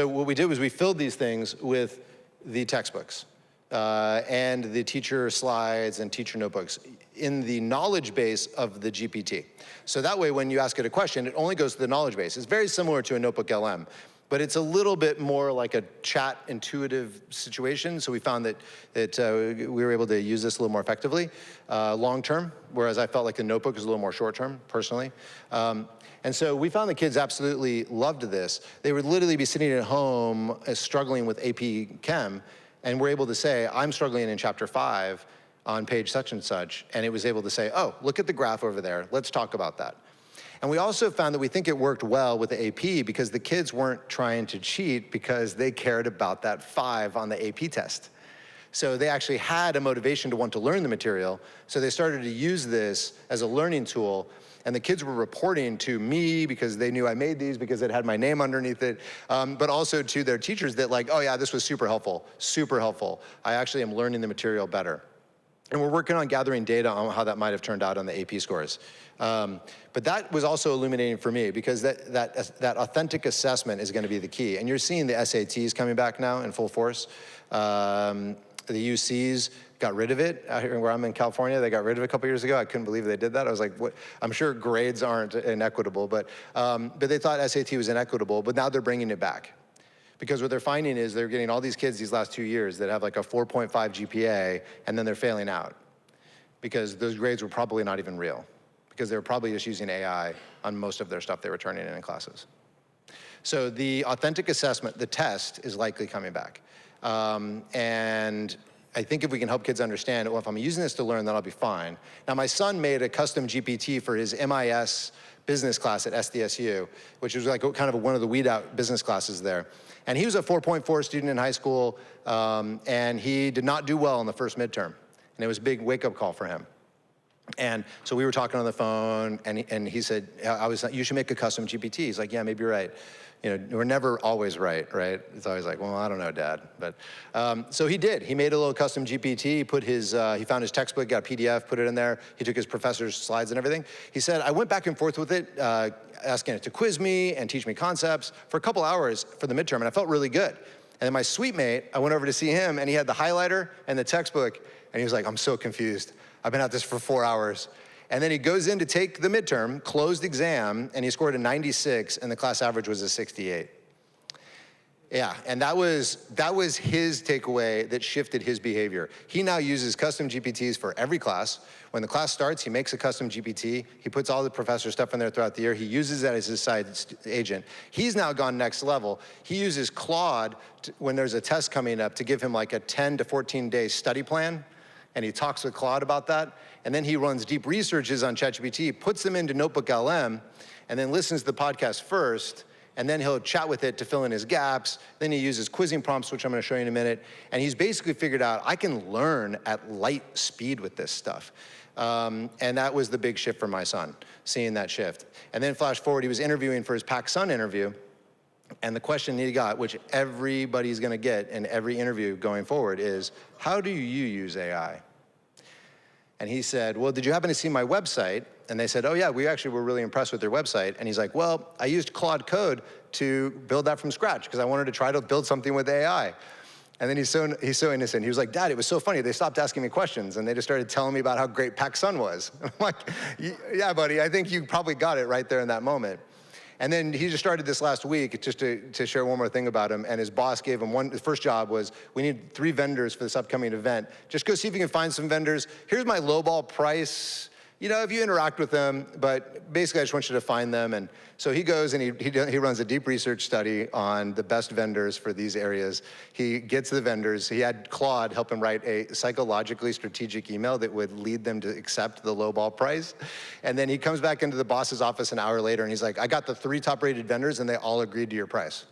what we did was we filled these things with the textbooks and the teacher slides and teacher notebooks in the knowledge base of the GPT. So that way, when you ask it a question, it only goes to the knowledge base. It's very similar to a Notebook LM, but it's a little bit more like a chat intuitive situation. So we found that we were able to use this a little more effectively long term, whereas I felt like the notebook is a little more short term, personally. And so we found the kids absolutely loved this. They would literally be sitting at home struggling with AP Chem, and we're able to say, I'm struggling in chapter 5 on page such and such, and it was able to say, oh, look at the graph over there, let's talk about that. And we also found that we think it worked well with the AP because the kids weren't trying to cheat because they cared about that 5 on the AP test. So they actually had a motivation to want to learn the material, so they started to use this as a learning tool, and the kids were reporting to me because they knew I made these because it had my name underneath it, but also to their teachers that like, oh yeah, this was super helpful, super helpful. I actually am learning the material better. And we're working on gathering data on how that might have turned out on the AP scores. But that was also illuminating for me because that authentic assessment is gonna be the key. And you're seeing the SATs coming back now in full force. The UCs got rid of it. Out here where I'm in California, they got rid of it a couple years ago. I couldn't believe they did that. I was like, what? I'm sure grades aren't inequitable, but they thought SAT was inequitable, but now they're bringing it back. Because what they're finding is they're getting all these kids these last 2 years that have like a 4.5 GPA, and then they're failing out. Because those grades were probably not even real. Because they were probably just using AI on most of their stuff they were turning in classes. So the authentic assessment, the test, is likely coming back. And I think if we can help kids understand, well, if I'm using this to learn, then I'll be fine. Now, my son made a custom GPT for his MIS business class at SDSU, which was like kind of one of the weed out business classes there. And he was a 4.4 student in high school, and he did not do well in the first midterm. And it was a big wake-up call for him. And so we were talking on the phone, and he said, you should make a custom GPT. He's like, yeah, maybe you're right. You know, we're never always right? It's always like, well, I don't know, Dad. But so he did. He made a little custom GPT. He found his textbook, got a PDF, put it in there. He took his professor's slides and everything. He said, I went back and forth with it, asking it to quiz me and teach me concepts for a couple hours for the midterm, and I felt really good. And then my suite mate, I went over to see him, and he had the highlighter and the textbook, and he was like, I'm so confused. I've been at this for 4 hours. And then he goes in to take the midterm, closed exam, and he scored a 96, and the class average was a 68. Yeah, and that was his takeaway that shifted his behavior. He now uses custom GPTs for every class. When the class starts, he makes a custom GPT. He puts all the professor stuff in there throughout the year. He uses that as his side agent. He's now gone next level. He uses Claude when there's a test coming up to give him like a 10 to 14 day study plan. And he talks with Claude about that. And then he runs deep researches on ChatGPT, puts them into Notebook LM, and then listens to the podcast first. And then he'll chat with it to fill in his gaps. Then he uses quizzing prompts, which I'm gonna show you in a minute. And he's basically figured out, I can learn at light speed with this stuff. And that was the big shift for my son, seeing that shift. And then flash forward, he was interviewing for his PacSun interview. And the question he got, which everybody's gonna get in every interview going forward, is, how do you use AI? And he said, well, did you happen to see my website? And they said, oh yeah, we actually were really impressed with your website. And he's like, well, I used Claude Code to build that from scratch because I wanted to try to build something with AI. And then he's so innocent. He was like, Dad, it was so funny. They stopped asking me questions and they just started telling me about how great PacSun was. I'm like, yeah, buddy, I think you probably got it right there in that moment. And then he just started this last week, just to share one more thing about him, and his boss gave him his first job was, we need 3 vendors for this upcoming event. Just go see if you can find some vendors. Here's my lowball price. You know, if you interact with them, but basically I just want you to find them. And so he goes and he runs a deep research study on the best vendors for these areas. He gets the vendors. He had Claude help him write a psychologically strategic email that would lead them to accept the lowball price. And then he comes back into the boss's office an hour later and he's like, I got the 3 top rated vendors and they all agreed to your price.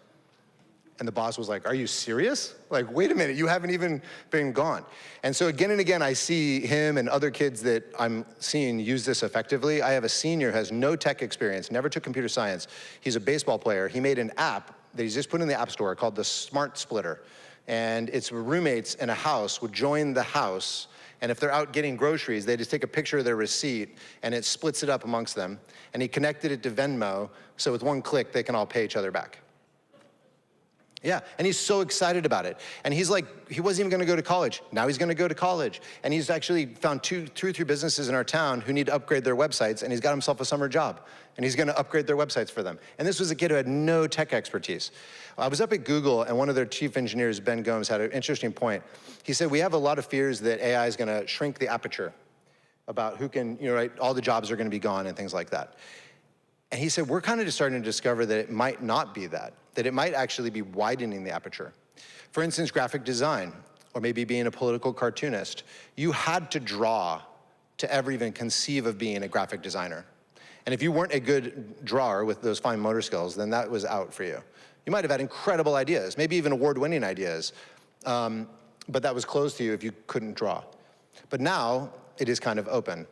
And the boss was like, are you serious? Like, wait a minute, you haven't even been gone. And so again and again, I see him and other kids that I'm seeing use this effectively. I have a senior who has no tech experience, never took computer science. He's a baseball player. He made an app that he's just put in the App Store called the Smart Splitter. And it's roommates in a house would join the house, and if they're out getting groceries, they just take a picture of their receipt and it splits it up amongst them. And he connected it to Venmo, so with one click, they can all pay each other back. Yeah, and he's so excited about it. And he's like, he wasn't even gonna go to college. Now he's gonna go to college. And he's actually found 2 or 3 businesses in our town who need to upgrade their websites, and he's got himself a summer job. And he's gonna upgrade their websites for them. And this was a kid who had no tech expertise. I was up at Google, and one of their chief engineers, Ben Gomes, had an interesting point. He said, we have a lot of fears that AI is gonna shrink the aperture about who can, right, all the jobs are gonna be gone and things like that. And he said, we're kind of just starting to discover that it might not be that it might actually be widening the aperture. For instance, graphic design, or maybe being a political cartoonist. You had to draw to ever even conceive of being a graphic designer. And if you weren't a good drawer with those fine motor skills, then that was out for you. You might have had incredible ideas, maybe even award-winning ideas, but that was closed to you if you couldn't draw. But now, it is kind of open.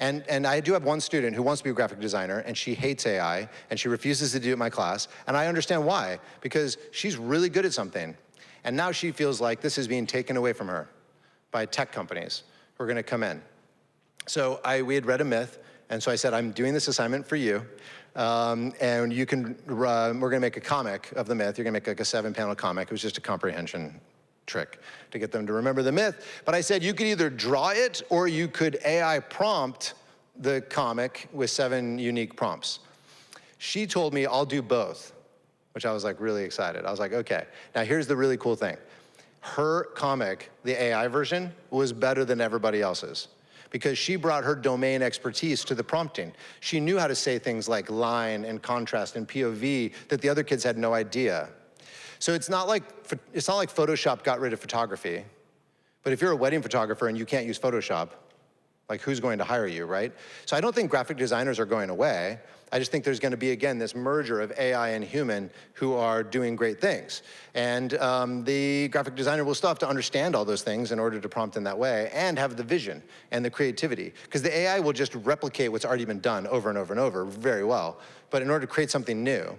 And I do have one student who wants to be a graphic designer, and she hates AI, and she refuses to do it in my class, and I understand why, because she's really good at something. And now she feels like this is being taken away from her by tech companies who are gonna come in. So we had read a myth, and so I said, I'm doing this assignment for you, and you can, we're gonna make a comic of the myth. You're gonna make like a 7-panel comic. It was just a comprehension trick to get them to remember the myth. But I said you could either draw it or you could AI prompt the comic with 7 unique prompts. She told me I'll do both, which I was like really excited. I was like, okay. Now here's the really cool thing. Her comic, the AI version, was better than everybody else's because she brought her domain expertise to the prompting. She knew how to say things like line and contrast and POV that the other kids had no idea. So it's not like Photoshop got rid of photography, but if you're a wedding photographer and you can't use Photoshop, like who's going to hire you, right? So I don't think graphic designers are going away. I just think there's gonna be, again, this merger of AI and human who are doing great things. And the graphic designer will still have to understand all those things in order to prompt in that way and have the vision and the creativity. Because the AI will just replicate what's already been done over and over and over very well. But in order to create something new,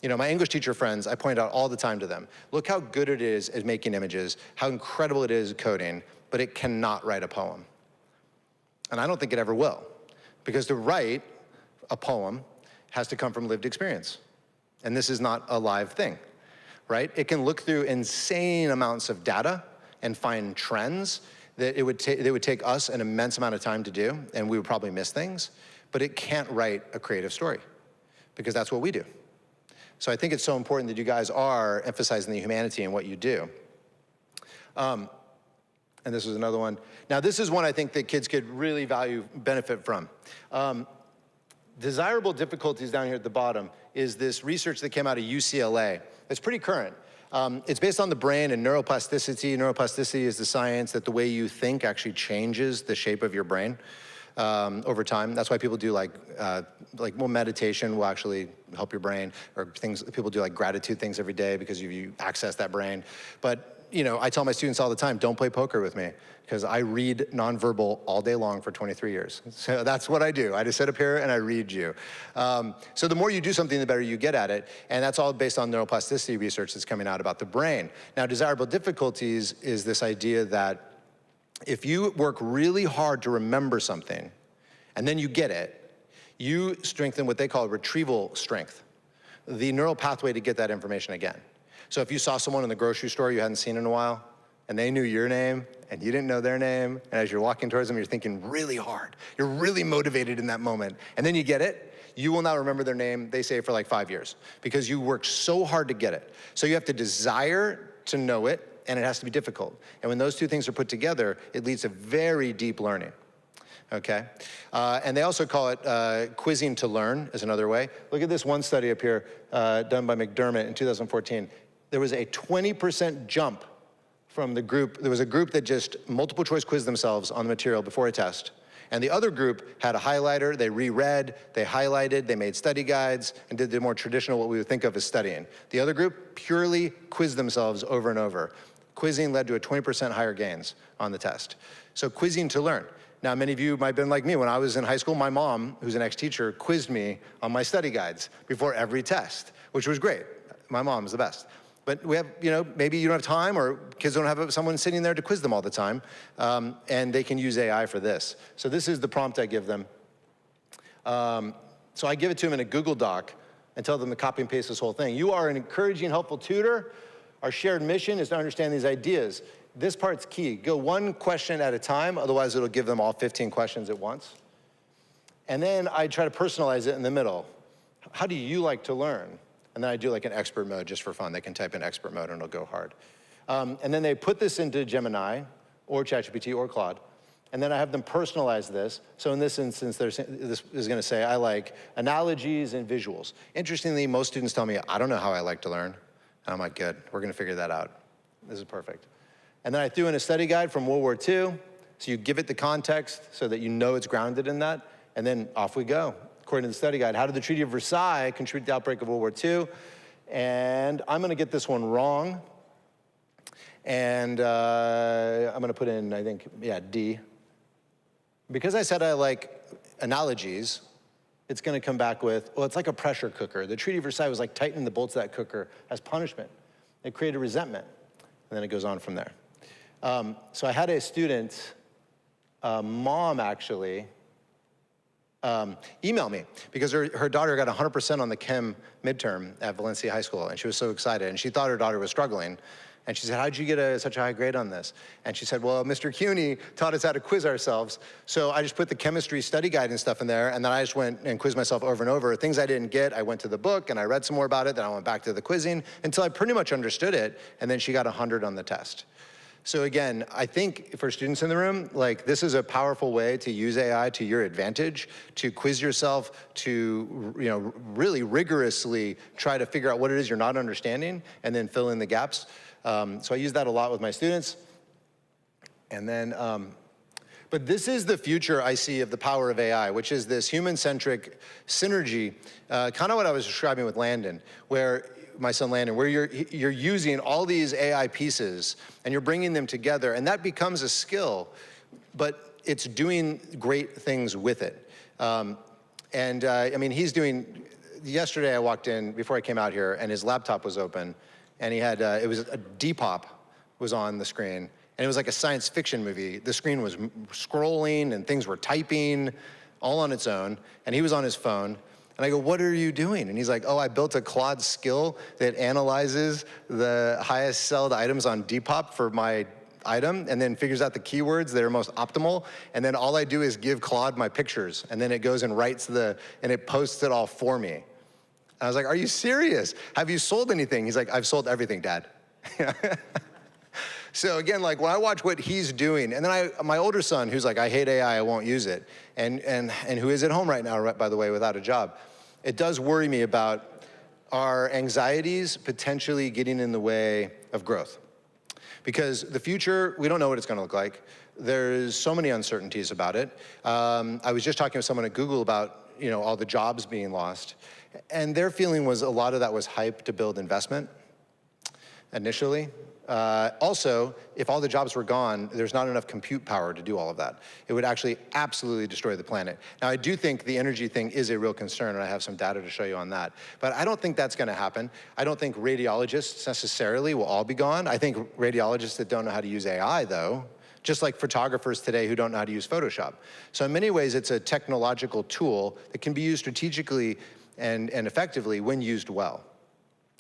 my English teacher friends, I point out all the time to them, look how good it is at making images, how incredible it is at coding, but it cannot write a poem. And I don't think it ever will, because to write a poem has to come from lived experience. And this is not a live thing, right? It can look through insane amounts of data and find trends that it would take us an immense amount of time to do, and we would probably miss things, but it can't write a creative story, because that's what we do. So I think it's so important that you guys are emphasizing the humanity in what you do. And this is another one. Now, this is one I think that kids could really benefit from. Desirable difficulties down here at the bottom is this research that came out of UCLA. It's pretty current. It's based on the brain and neuroplasticity. Neuroplasticity is the science that the way you think actually changes the shape of your brain over time. That's why people do meditation will actually help your brain, or things people do like gratitude things every day because you access that brain. But I tell my students all the time, don't play poker with me, because I read nonverbal all day long for 23 years. So that's what I do. I just sit up here and I read you. So the more you do something, the better you get at it. And that's all based on neuroplasticity research that's coming out about the brain. Now, desirable difficulties is this idea that if you work really hard to remember something, and then you get it, you strengthen what they call retrieval strength, the neural pathway to get that information again. So if you saw someone in the grocery store you hadn't seen in a while, and they knew your name, and you didn't know their name, and as you're walking towards them, you're thinking really hard. You're really motivated in that moment. And then you get it, you will not remember their name, they say, for like 5 years, because you worked so hard to get it. So you have to desire to know it, and it has to be difficult. And when those two things are put together, it leads to very deep learning. Okay? And they also call it quizzing to learn is another way. Look at this one study up here done by McDermott in 2014. There was a 20% jump from the group. There was a group that just multiple choice quizzed themselves on the material before a test. And the other group had a highlighter, they reread, they highlighted, they made study guides, and did the more traditional, what we would think of as studying. The other group purely quizzed themselves over and over. Quizzing led to a 20% higher gains on the test. So quizzing to learn. Now, many of you might have been like me. When I was in high school, my mom, who's an ex-teacher, quizzed me on my study guides before every test, which was great. My mom is the best. But we have, maybe you don't have time, or kids don't have someone sitting there to quiz them all the time, and they can use AI for this. So this is the prompt I give them. So I give it to them in a Google Doc and tell them to copy and paste this whole thing. You are an encouraging, helpful tutor. Our shared mission is to understand these ideas. This part's key. Go one question at a time, otherwise it'll give them all 15 questions at once. And then I try to personalize it in the middle. How do you like to learn? And then I do like an expert mode just for fun. They can type in expert mode and it'll go hard. And then they put this into Gemini or ChatGPT or Claude. And then I have them personalize this. So in this instance, this is gonna say, I like analogies and visuals. Interestingly, most students tell me, I don't know how I like to learn. And I'm like, good, we're gonna figure that out. This is perfect. And then I threw in a study guide from World War II. So you give it the context so that you know it's grounded in that. And then off we go. According to the study guide, how did the Treaty of Versailles contribute to the outbreak of World War II? And I'm gonna get this one wrong. And I'm gonna put in, I think, D. Because I said I like analogies, it's gonna come back with, well, it's like a pressure cooker. The Treaty of Versailles was like tightening the bolts of that cooker as punishment. It created resentment. And then it goes on from there. So I had a student, mom actually, email me because her daughter got 100% on the chem midterm at Valencia High School, and she was so excited, and she thought her daughter was struggling. And she said, how'd you get such a high grade on this? And she said, well, Mr. Cuney taught us how to quiz ourselves. So I just put the chemistry study guide and stuff in there, and then I just went and quizzed myself over and over. Things I didn't get, I went to the book and I read some more about it, then I went back to the quizzing until I pretty much understood it, and then she got 100 on the test. So again, I think for students in the room, like this is a powerful way to use AI to your advantage, to quiz yourself, to really rigorously try to figure out what it is you're not understanding, and then fill in the gaps. So I use that a lot with my students. And then, but this is the future I see of the power of AI, which is this human-centric synergy, kind of what I was describing with Landon, where my son Landon, where you're using all these AI pieces and you're bringing them together, and that becomes a skill, but it's doing great things with it. I mean, he's doing, yesterday I walked in before I came out here and his laptop was open, and he had, it was a Depop was on the screen, and it was like a science fiction movie. The screen was scrolling and things were typing all on its own, and he was on his phone. And I go, what are you doing? And he's like, oh, I built a Claude skill that analyzes the highest sold items on Depop for my item and then figures out the keywords that are most optimal. And then all I do is give Claude my pictures. And then it goes and and it posts it all for me. And I was like, are you serious? Have you sold anything? He's like, I've sold everything, Dad. So again, like when I watch what he's doing, and then my older son, who's like, I hate AI, I won't use it, and who is at home right now, by the way, without a job, it does worry me about our anxieties potentially getting in the way of growth. Because the future, we don't know what it's gonna look like. There's so many uncertainties about it. I was just talking with someone at Google about all the jobs being lost, and their feeling was a lot of that was hype to build investment initially. Also, if all the jobs were gone, there's not enough compute power to do all of that. It would actually absolutely destroy the planet. Now, I do think the energy thing is a real concern, and I have some data to show you on that. But I don't think that's gonna happen. I don't think radiologists necessarily will all be gone. I think radiologists that don't know how to use AI, though, just like photographers today who don't know how to use Photoshop. So in many ways, it's a technological tool that can be used strategically and effectively when used well.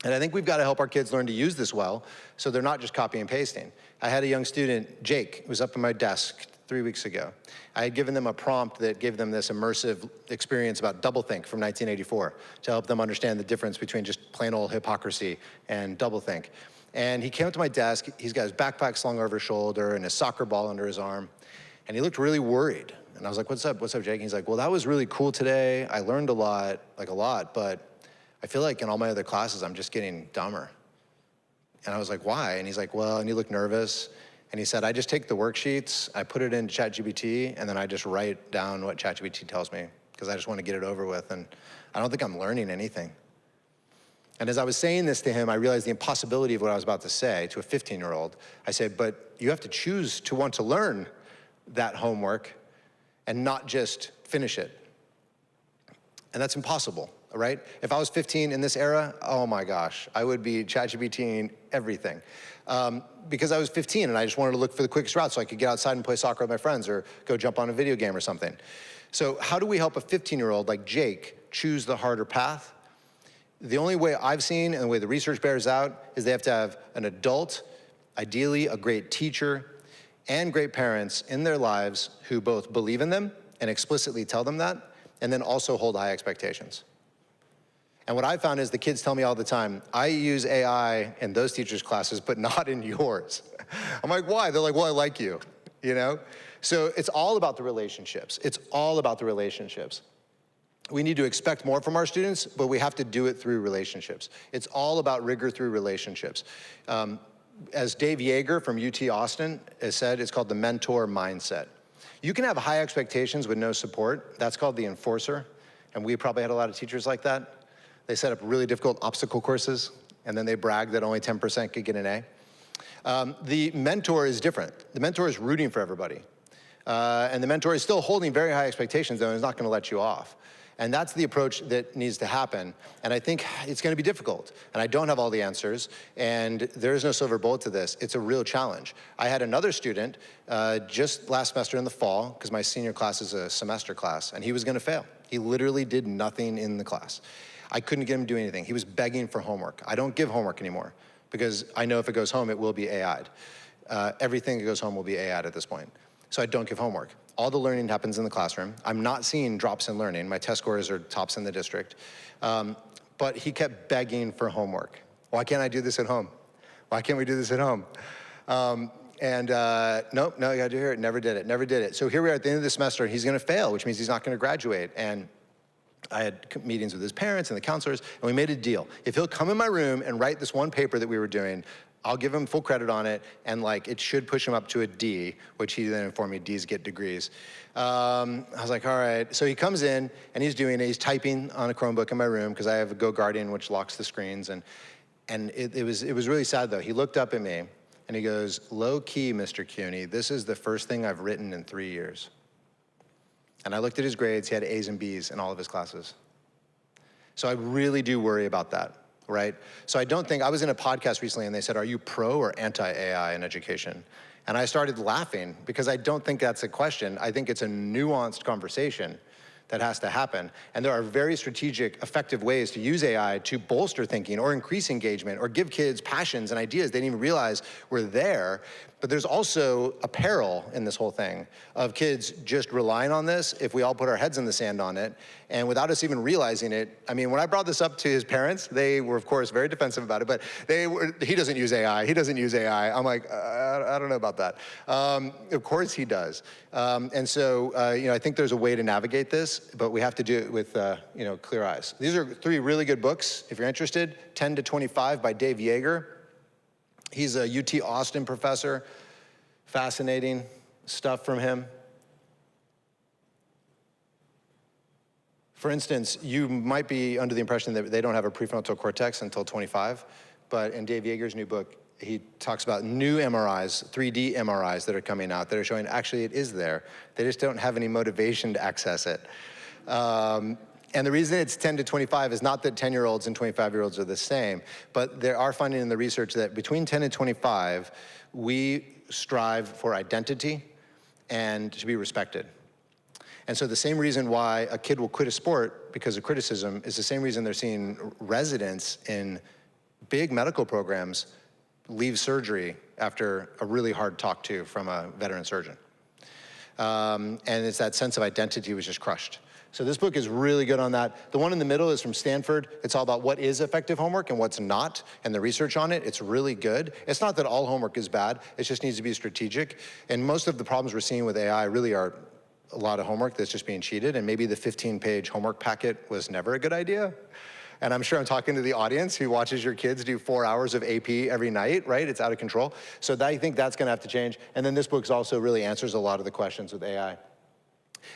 And I think we've got to help our kids learn to use this well, so they're not just copy and pasting. I had a young student, Jake, who was up on my desk 3 weeks ago. I had given them a prompt that gave them this immersive experience about doublethink from 1984 to help them understand the difference between just plain old hypocrisy and doublethink. And he came up to my desk, he's got his backpack slung over his shoulder and his soccer ball under his arm, and he looked really worried. And I was like, what's up, Jake? And he's like, well, that was really cool today. I learned a lot, but I feel like in all my other classes, I'm just getting dumber. And I was like, why? And he's like, well, and he looked nervous. And he said, I just take the worksheets, I put it in ChatGPT, and then I just write down what ChatGPT tells me, because I just want to get it over with. And I don't think I'm learning anything. And as I was saying this to him, I realized the impossibility of what I was about to say to a 15-year-old. I said, but you have to choose to want to learn that homework and not just finish it. And that's impossible. Right? If I was 15 in this era, oh my gosh, I would be ChatGPTing everything. Because I was 15 and I just wanted to look for the quickest route so I could get outside and play soccer with my friends or go jump on a video game or something. So how do we help a 15-year-old like Jake choose the harder path? The only way I've seen and the way the research bears out is they have to have an adult, ideally a great teacher, and great parents in their lives who both believe in them and explicitly tell them that, and then also hold high expectations. And what I found is the kids tell me all the time, I use AI in those teachers' classes, but not in yours. I'm like, why? They're like, well, I like you, So it's all about the relationships. It's all about the relationships. We need to expect more from our students, but we have to do it through relationships. It's all about rigor through relationships. As Dave Yeager from UT Austin has said, it's called the mentor mindset. You can have high expectations with no support. That's called the enforcer. And we probably had a lot of teachers like that. They set up really difficult obstacle courses, and then they brag that only 10% could get an A. The mentor is different. The mentor is rooting for everybody. And the mentor is still holding very high expectations, though, and is not gonna let you off. And that's the approach that needs to happen. And I think it's gonna be difficult. And I don't have all the answers, and there is no silver bullet to this. It's a real challenge. I had another student just last semester in the fall, because my senior class is a semester class, and he was gonna fail. He literally did nothing in the class. I couldn't get him to do anything. He was begging for homework. I don't give homework anymore because I know if it goes home, it will be AI'd. Everything that goes home will be AI'd at this point. So I don't give homework. All the learning happens in the classroom. I'm not seeing drops in learning. My test scores are tops in the district. But he kept begging for homework. Why can't I do this at home? Why can't we do this at home? Nope, no, you gotta do it. Never did it. So here we are at the end of the semester, and he's gonna fail, which means he's not gonna graduate. And I had meetings with his parents and the counselors, and we made a deal. If he'll come in my room and write this one paper that we were doing, I'll give him full credit on it, and it should push him up to a D, which he then informed me Ds get degrees. I was like, all right. So he comes in, and he's doing it. He's typing on a Chromebook in my room, because I have a Go Guardian, which locks the screens, and it was really sad, though. He looked up at me, and he goes, low key, Mr. Cuney, this is the first thing I've written in 3 years. And I looked at his grades, he had A's and B's in all of his classes. So I really do worry about that, right? So I was in a podcast recently and they said, are you pro or anti-AI in education? And I started laughing because I don't think that's a question. I think it's a nuanced conversation that has to happen. And there are very strategic, effective ways to use AI to bolster thinking or increase engagement or give kids passions and ideas they didn't even realize were there. But there's also a peril in this whole thing of kids just relying on this if we all put our heads in the sand on it. And without us even realizing it, I mean, when I brought this up to his parents, they were, of course, very defensive about it, but he doesn't use AI, he doesn't use AI. I'm like, I don't know about that. Of course he does. And so, I think there's a way to navigate this, but we have to do it with, clear eyes. These are 3 really good books, if you're interested. 10 to 25 by Dave Yeager. He's a UT Austin professor. Fascinating stuff from him. For instance, you might be under the impression that they don't have a prefrontal cortex until 25, but in Dave Yeager's new book, he talks about new MRIs, 3D MRIs that are coming out that are showing actually it is there. They just don't have any motivation to access it. And the reason it's 10 to 25 is not that 10-year-olds and 25-year-olds are the same, but there are findings in the research that between 10 and 25, we strive for identity and to be respected. And so the same reason why a kid will quit a sport because of criticism is the same reason they're seeing residents in big medical programs leave surgery after a really hard talk to from a veteran surgeon. And it's that sense of identity was just crushed. So this book is really good on that. The one in the middle is from Stanford. It's all about what is effective homework and what's not, and the research on it. It's really good. It's not that all homework is bad. It just needs to be strategic. And most of the problems we're seeing with AI really are a lot of homework that's just being cheated, and maybe the 15-page homework packet was never a good idea. And I'm sure I'm talking to the audience who watches your kids do 4 hours of AP every night, right? It's out of control. So I think that's gonna have to change. And then this book also really answers a lot of the questions with AI.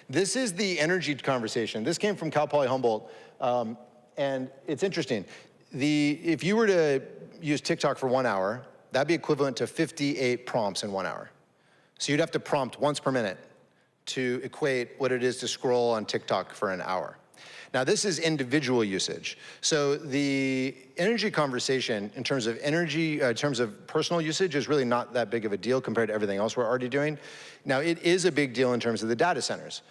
This is the energy conversation. This came from Cal Poly Humboldt, and it's interesting. If you were to use TikTok for 1 hour, that'd be equivalent to 58 prompts in 1 hour. So you'd have to prompt once per minute to equate what it is to scroll on TikTok for an hour. Now this is individual usage. So the energy conversation in terms of energy, in terms of personal usage is really not that big of a deal compared to everything else we're already doing. Now it is a big deal in terms of the data centers,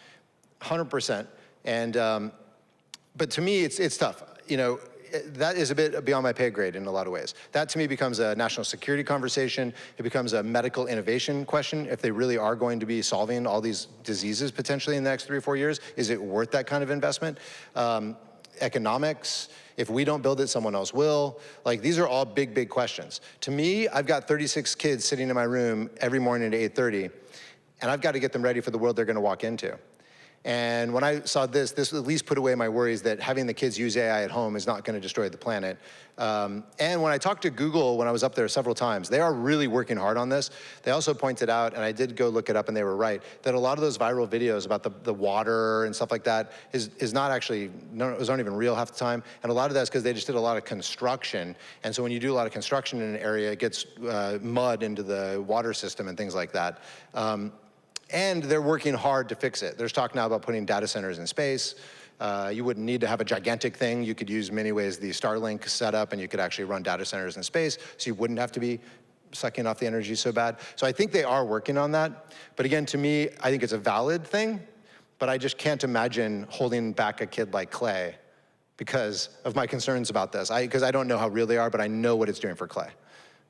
100%. And, but to me, it's tough. That is a bit beyond my pay grade in a lot of ways. That to me becomes a national security conversation. It becomes a medical innovation question. If they really are going to be solving all these diseases potentially in the next 3 or 4 years, is it worth that kind of investment? Economics, if we don't build it, someone else will. Like, these are all big, big questions. To me, I've got 36 kids sitting in my room every morning at 8:30, and I've got to get them ready for the world they're gonna walk into. And when I saw this at least put away my worries that having the kids use AI at home is not gonna destroy the planet. And when I talked to Google, when I was up there several times, they are really working hard on this. They also pointed out, and I did go look it up and they were right, that a lot of those viral videos about the water and stuff like that is not actually, those aren't even real half the time. And a lot of that's because they just did a lot of construction. And so when you do a lot of construction in an area, it gets mud into the water system and things like that. And they're working hard to fix it. There's talk now about putting data centers in space. You wouldn't need to have a gigantic thing. You could use many ways the Starlink setup, and you could actually run data centers in space, so you wouldn't have to be sucking off the energy so bad. So I think they are working on that. But again, to me, I think it's a valid thing, but I just can't imagine holding back a kid like Clay because of my concerns about this. Because I don't know how real they are, but I know what it's doing for Clay.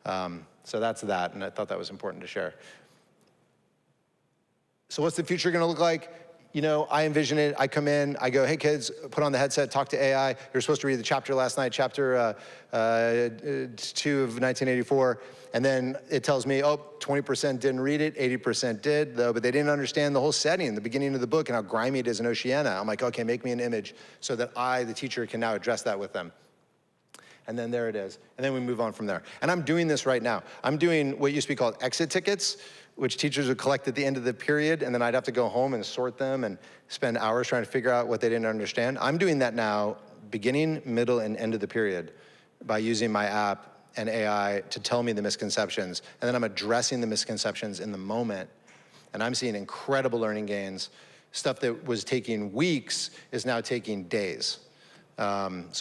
So that's that, and I thought that was important to share. So what's the future gonna look like? I envision it, I come in, I go, hey kids, put on the headset, talk to AI. You're supposed to read the chapter last night, chapter 2 of 1984. And then it tells me, 20% didn't read it, 80% did, though, but they didn't understand the whole setting, the beginning of the book and how grimy it is in Oceania. I'm like, okay, make me an image so that I, the teacher, can now address that with them. And then there it is. And then we move on from there. And I'm doing this right now. I'm doing what used to be called exit tickets, which teachers would collect at the end of the period, and then I'd have to go home and sort them and spend hours trying to figure out what they didn't understand. I'm doing that now, beginning, middle, and end of the period, by using my app and AI to tell me the misconceptions. And then I'm addressing the misconceptions in the moment. And I'm seeing incredible learning gains. Stuff that was taking weeks is now taking days. So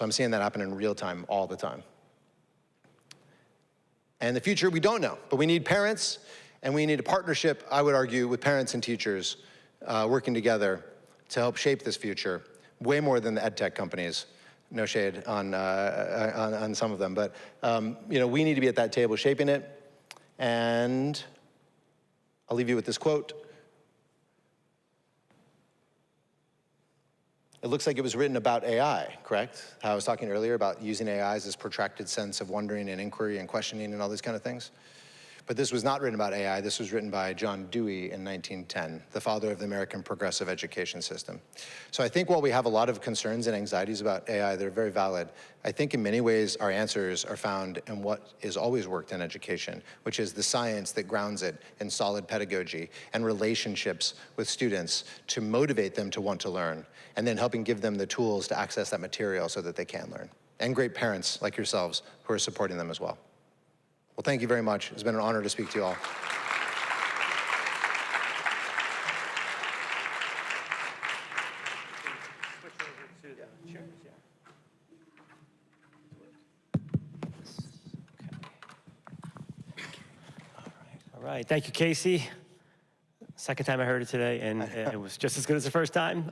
I'm seeing that happen in real time all the time. And the future, we don't know, but we need parents, and we need a partnership, I would argue, with parents and teachers working together to help shape this future, way more than the ed tech companies. No shade on some of them, but we need to be at that table shaping it. And I'll leave you with this quote. It looks like it was written about AI, correct? How I was talking earlier about using AI as this protracted sense of wondering and inquiry and questioning and all these kind of things. But this was not written about AI. This was written by John Dewey in 1910, the father of the American progressive education system. So I think while we have a lot of concerns and anxieties about AI, they're very valid. I think in many ways our answers are found in what is always worked in education, which is the science that grounds it in solid pedagogy and relationships with students to motivate them to want to learn, and then helping give them the tools to access that material so that they can learn. And great parents like yourselves who are supporting them as well. Well, thank you very much. It's been an honor to speak to you all. Switch over to the chairs, yeah. All right. Thank you, Casey. Second time I heard it today, and it was just as good as the first time.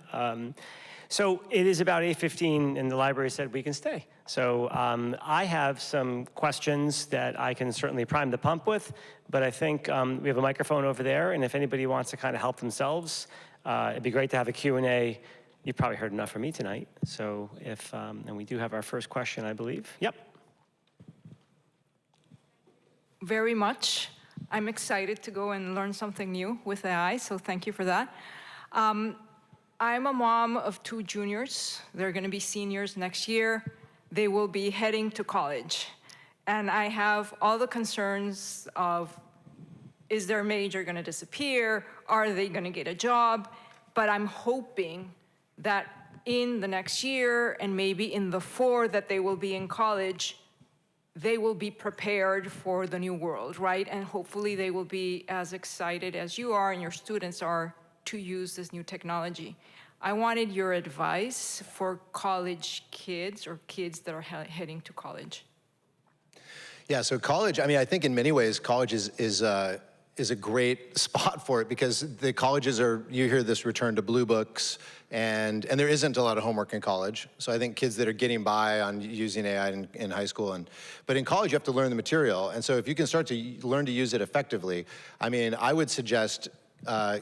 So it is about 8:15, and the library said we can stay. So I have some questions that I can certainly prime the pump with, but I think we have a microphone over there, and if anybody wants to kind of help themselves, it'd be great to have a Q&A. You've probably heard enough from me tonight. So if, and we do have our first question, I believe. Yep. Very much. I'm excited to go and learn something new with AI, so thank you for that. I'm a mom of 2 juniors. They're going to be seniors next year. They will be heading to college. And I have all the concerns of, is their major going to disappear? Are they going to get a job? But I'm hoping that in the next year, and maybe in the 4 that they will be in college, they will be prepared for the new world, right? And hopefully they will be as excited as you are and your students are to use this new technology. I wanted your advice for college kids or kids that are heading to college. Yeah, so college, I mean, I think in many ways, college is a great spot for it because the colleges are, you hear this return to blue books, and there isn't a lot of homework in college. So I think kids that are getting by on using AI in high school, but in college you have to learn the material. And so if you can start to learn to use it effectively, I mean, I would suggest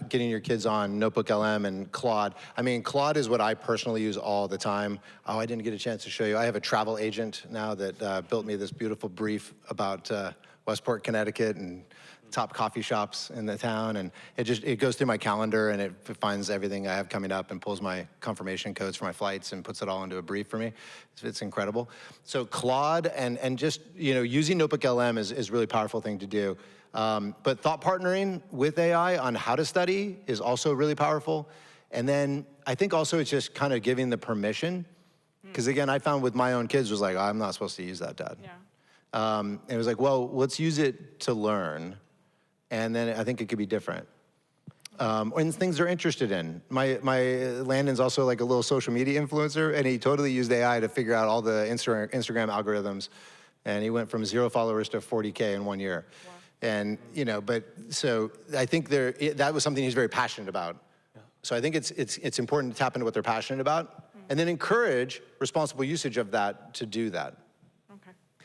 getting your kids on Notebook LM and Claude. I mean, Claude is what I personally use all the time. Oh, I didn't get a chance to show you. I have a travel agent now that built me this beautiful brief about Westport, Connecticut, and top coffee shops in the town, and it goes through my calendar and it finds everything I have coming up and pulls my confirmation codes for my flights and puts it all into a brief for me. It's incredible. So Claude and just using Notebook LM is a really powerful thing to do. But thought partnering with AI on how to study is also really powerful. And then I think also it's just kind of giving the permission, because again, I found with my own kids was like, oh, I'm not supposed to use that, Dad. Yeah. And it was like, well, let's use it to learn. And then I think it could be different. And things they're interested in. My Landon's also like a little social media influencer, and he totally used AI to figure out all the Instagram algorithms. And he went from 0 followers to 40K in 1 year. Wow. And, but so I think that was something he's very passionate about. Yeah. So I think it's important to tap into what they're passionate about, and then encourage responsible usage of that to do that.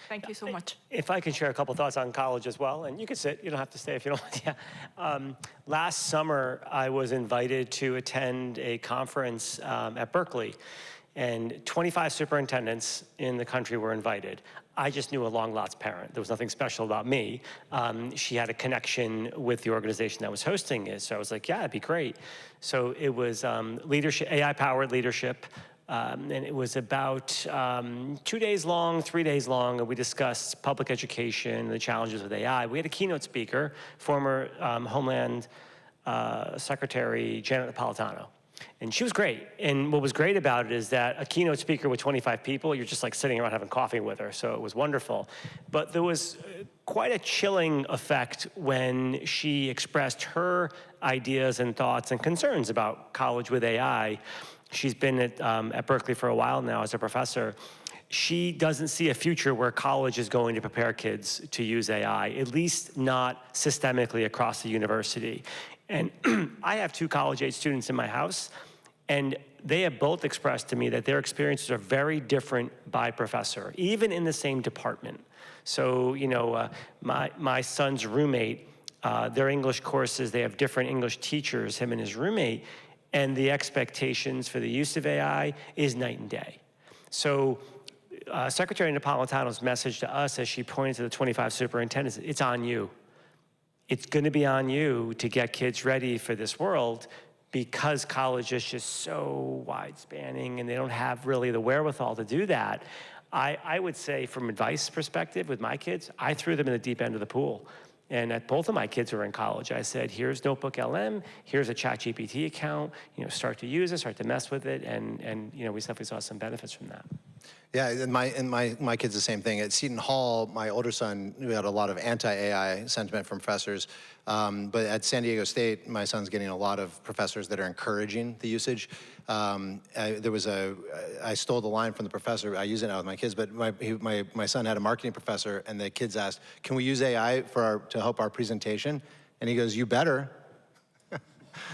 Thank you so much. If I can share a couple thoughts on college as well, and you can sit, you don't have to stay if you don't want to. Yeah. Last summer, I was invited to attend a conference at Berkeley, and 25 superintendents in the country were invited. I just knew a Long Lot's parent. There was nothing special about me. She had a connection with the organization that was hosting it, so I was like, yeah, it'd be great. So it was leadership, AI-powered leadership, and it was about 2 days long, 3 days long, and we discussed public education, the challenges with AI. We had a keynote speaker, former Homeland Secretary Janet Napolitano, and she was great. And what was great about it is that a keynote speaker with 25 people, you're just like sitting around having coffee with her, so it was wonderful. But there was quite a chilling effect when she expressed her ideas and thoughts and concerns about college with AI. She's been at Berkeley for a while now as a professor. She doesn't see a future where college is going to prepare kids to use AI, at least not systemically across the university. And I have 2 college-age students in my house. And they have both expressed to me that their experiences are very different by professor, even in the same department. So, my son's roommate, their English courses, they have different English teachers, him and his roommate, and the expectations for the use of AI is night and day. So, Secretary Napolitano's message to us as she pointed to the 25 superintendents, it's on you. It's gonna be on you to get kids ready for this world, because college is just so wide-spanning and they don't have really the wherewithal to do that. I would say from advice perspective with my kids, I threw them in the deep end of the pool. And at both of my kids who are in college, I said, here's Notebook LM, here's a ChatGPT account, start to use it, start to mess with it, and we definitely saw some benefits from that. Yeah, and my kid's the same thing. At Seton Hall, my older son, we had a lot of anti-AI sentiment from professors. But at San Diego State, my son's getting a lot of professors that are encouraging the usage. I stole the line from the professor. I use it now with my kids, but my son had a marketing professor, and the kids asked, "Can we use AI to help our presentation?" And he goes, "You better."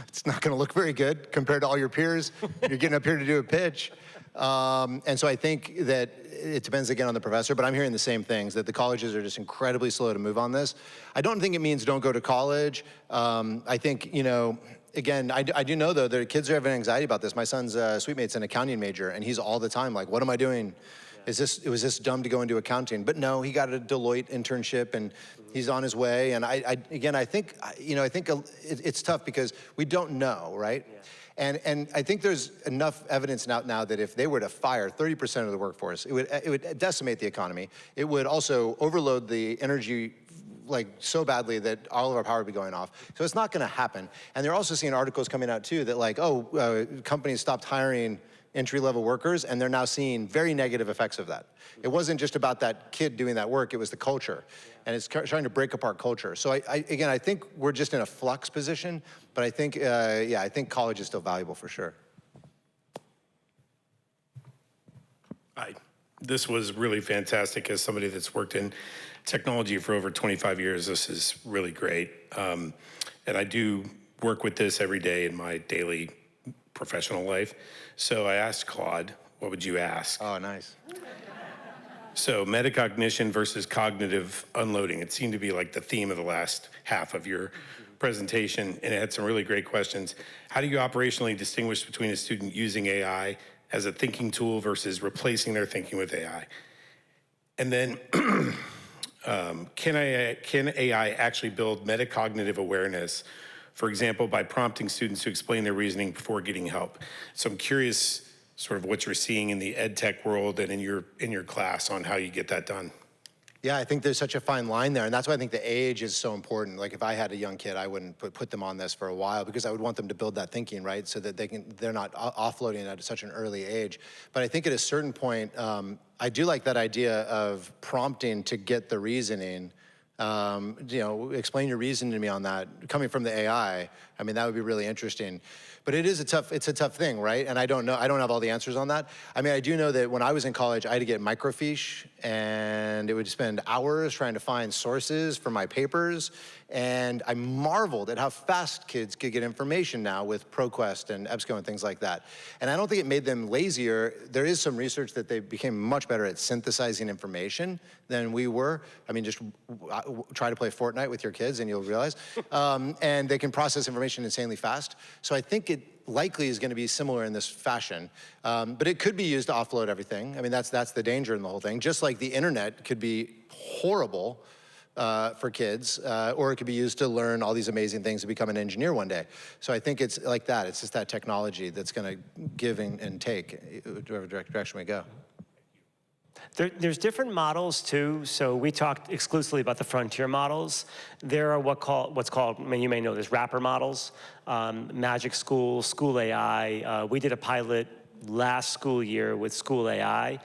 It's not going to look very good compared to all your peers. You're getting up here to do a pitch. And so I think that it depends again on the professor, but I'm hearing the same things, that the colleges are just incredibly slow to move on this. I don't think it means don't go to college. I think, again, I do know though that kids are having anxiety about this. My son's suite mate's an accounting major, and he's all the time like, what am I doing? Was this dumb to go into accounting? But no, he got a Deloitte internship and he's on his way. And I think it's tough because we don't know, right? Yeah. And I think there's enough evidence now that if they were to fire 30% of the workforce, it would decimate the economy. It would also overload the energy so badly that all of our power would be going off. So it's not going to happen. And they're also seeing articles coming out too that companies stopped hiring entry-level workers, and they're now seeing very negative effects of that. It wasn't just about that kid doing that work, it was the culture. And it's trying to break apart culture. So I think we're just in a flux position, but I think, I think college is still valuable for sure. This was really fantastic. As somebody that's worked in technology for over 25 years, this is really great. And I do work with this every day in my daily professional life. So I asked Claude, what would you ask? Oh, nice. So metacognition versus cognitive unloading. It seemed to be like the theme of the last half of your presentation, and it had some really great questions. How do you operationally distinguish between a student using AI as a thinking tool versus replacing their thinking with AI? And then, can AI actually build metacognitive awareness, for example, by prompting students to explain their reasoning before getting help? So I'm curious sort of what you're seeing in the ed tech world and in your class on how you get that done. Yeah, I think there's such a fine line there, and that's why I think the age is so important. Like if I had a young kid, I wouldn't put them on this for a while because I would want them to build that thinking, right? So that they're not offloading at such an early age. But I think at a certain point, I do like that idea of prompting to get the reasoning. Explain your reasoning to me on that. Coming from the AI, I mean, that would be really interesting. But it's a tough thing, right? And I don't have all the answers on that. I mean, I do know that when I was in college, I had to get microfiche, and it would spend hours trying to find sources for my papers. And I marveled at how fast kids could get information now with ProQuest and EBSCO and things like that. And I don't think it made them lazier. There is some research that they became much better at synthesizing information than we were. I mean, just try to play Fortnite with your kids and you'll realize. And they can process information insanely fast. So I think it likely is going to be similar in this fashion. But it could be used to offload everything. I mean, that's the danger in the whole thing. Just like the internet could be horrible for kids, or it could be used to learn all these amazing things to become an engineer one day. So I think it's like that. It's just that technology that's going to give and take, whatever direction we go. There's different models too. So we talked exclusively about the frontier models. There are what's called, I mean, you may know this, wrapper models, Magic School, School AI. We did a pilot last school year with School AI.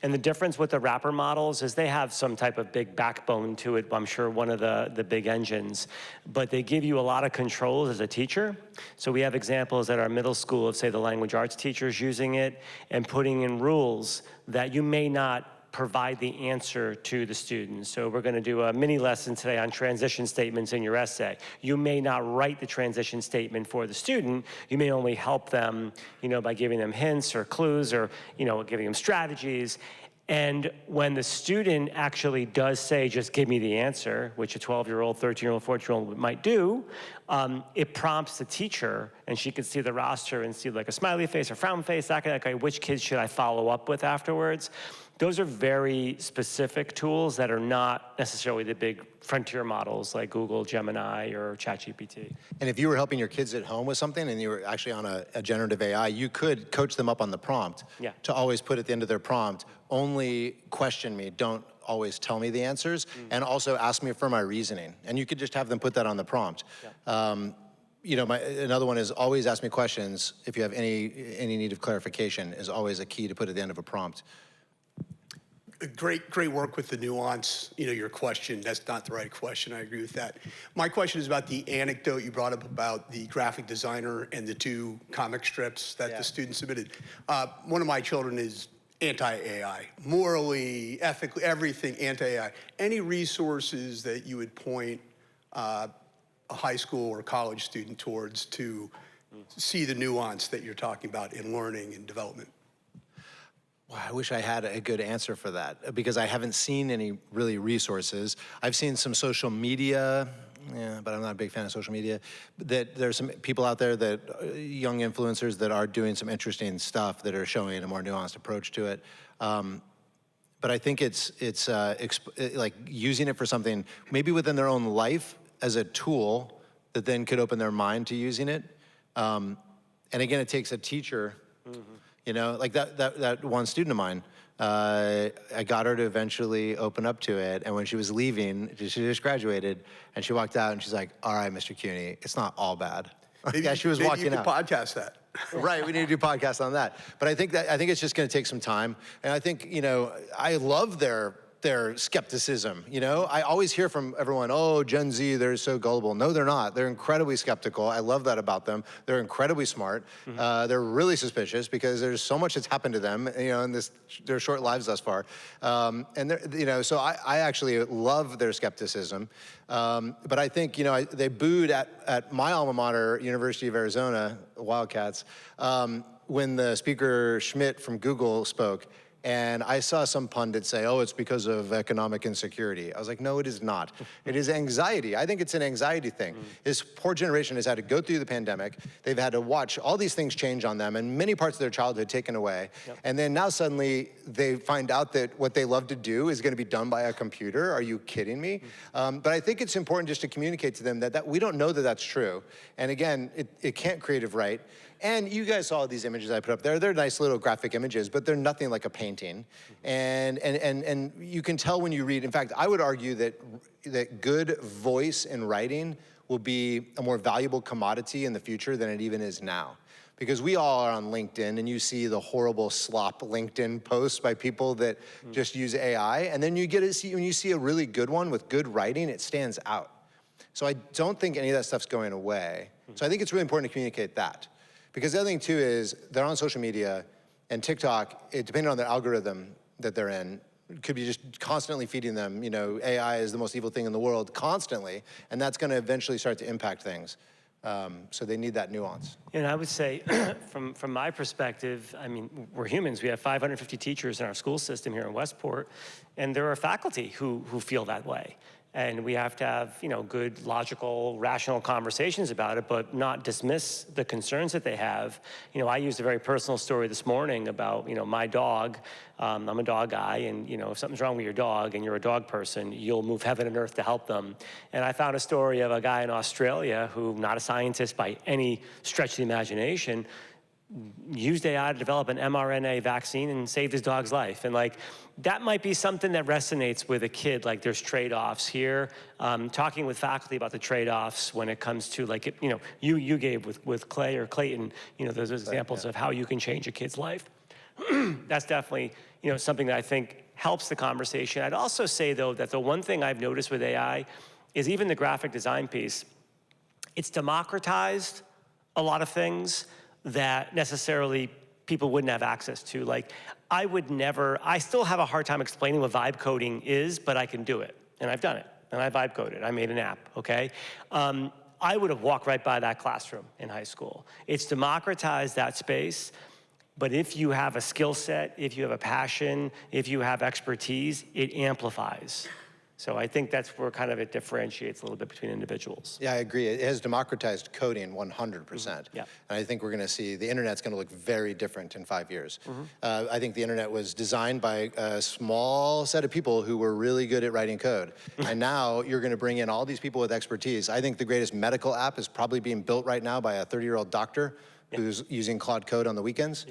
And the difference with the wrapper models is they have some type of big backbone to it, I'm sure one of the big engines, but they give you a lot of controls as a teacher. So we have examples at our middle school of, say, the language arts teachers using it and putting in rules that you may not provide the answer to the student. So we're going to do a mini lesson today on transition statements in your essay. You may not write the transition statement for the student. You may only help them, by giving them hints or clues or, giving them strategies. And when the student actually does say, just give me the answer, which a 12-year-old, 13-year-old, 14-year-old might do, it prompts the teacher, and she can see the roster and see like a smiley face or frown face, that kind of, okay, which kids should I follow up with afterwards? Those are very specific tools that are not necessarily the big frontier models like Google, Gemini, or ChatGPT. And if you were helping your kids at home with something and you were actually on a generative AI, you could coach them up on the prompt to always put at the end of their prompt, only question me, don't always tell me the answers, and also ask me for my reasoning. And you could just have them put that on the prompt. Another one is always ask me questions if you have any need of clarification is always a key to put at the end of a prompt. Great work with the nuance. Your question, that's not the right question. I agree with that. My question is about the anecdote you brought up about the graphic designer and the 2 comic strips that the student submitted. One of my children is anti-AI, morally, ethically, everything anti-AI. Any resources that you would point a high school or college student towards to see the nuance that you're talking about in learning and development? I wish I had a good answer for that because I haven't seen any really resources. I've seen some social media, but I'm not a big fan of social media. That there's some people out there young influencers that are doing some interesting stuff that are showing a more nuanced approach to it. But I think it's like using it for something maybe within their own life as a tool that then could open their mind to using it. And again, it takes a teacher. Like that one student of mine, I got her to eventually open up to it. And when she was leaving, she just graduated, and she walked out and she's like, all right, Mr. Cuny, it's not all bad. She was walking out. Maybe you could podcast that. Right, we need to do podcasts on that. But I think it's just going to take some time. And I think, I love their skepticism. I always hear from everyone, oh, Gen Z, they're so gullible. No, they're not. They're incredibly skeptical. I love that about them. They're incredibly smart. They're really suspicious because there's so much that's happened to them, in their short lives thus far. So I actually love their skepticism. But I think, they booed at my alma mater, University of Arizona, Wildcats, when the speaker Schmidt from Google spoke. And I saw some pundit say, oh, it's because of economic insecurity. I was like, no, it is not. It is anxiety. I think it's an anxiety thing. This poor generation has had to go through the pandemic. They've had to watch all these things change on them and many parts of their childhood taken away. And then now suddenly they find out that what they love to do is going to be done by a computer. Are you kidding me? But I think it's important just to communicate to them that we don't know that that's true. And again, it can't creative write. And you guys saw these images I put up there. They're nice little graphic images, but they're nothing like a painting. And you can tell when you read. In fact, I would argue that good voice in writing will be a more valuable commodity in the future than it even is now. Because we all are on LinkedIn, and you see the horrible slop LinkedIn posts by people that just use AI. And then when you see a really good one with good writing, it stands out. So I don't think any of that stuff's going away. So I think it's really important to communicate that. Because the other thing, too, is they're on social media, and TikTok, depending on the algorithm that they're in, could be just constantly feeding them, AI is the most evil thing in the world, constantly, and that's going to eventually start to impact things. So they need that nuance. And I would say, from my perspective, we're humans. We have 550 teachers in our school system here in Westport, and there are faculty who feel that way. And we have to have, good, logical, rational conversations about it, but not dismiss the concerns that they have. I used a very personal story this morning about, my dog. I'm a dog guy, and, if something's wrong with your dog and you're a dog person, you'll move heaven and earth to help them. And I found a story of a guy in Australia who, not a scientist by any stretch of the imagination, used AI to develop an mRNA vaccine and saved his dog's life. And that might be something that resonates with a kid. There's trade-offs here. Talking with faculty about the trade-offs when it comes to you gave with Clay or Clayton, those examples of how you can change a kid's life. That's definitely, something that I think helps the conversation. I'd also say though, that the one thing I've noticed with AI is even the graphic design piece, it's democratized a lot of things that necessarily people wouldn't have access to. Like, I still have a hard time explaining what vibe coding is, but I can do it, and I've done it, and I vibe coded. I made an app, okay? I would have walked right by that classroom in high school. It's democratized that space, but if you have a skill set, if you have a passion, if you have expertise, it amplifies. So I think that's where kind of it differentiates a little bit between individuals. Yeah, I agree. It has democratized coding 100%. Yeah. And I think we're going to see the internet's going to look very different in 5 years. I think the internet was designed by a small set of people who were really good at writing code. And now you're going to bring in all these people with expertise. I think the greatest medical app is probably being built right now by a 30-year-old doctor who's using Claude Code on the weekends.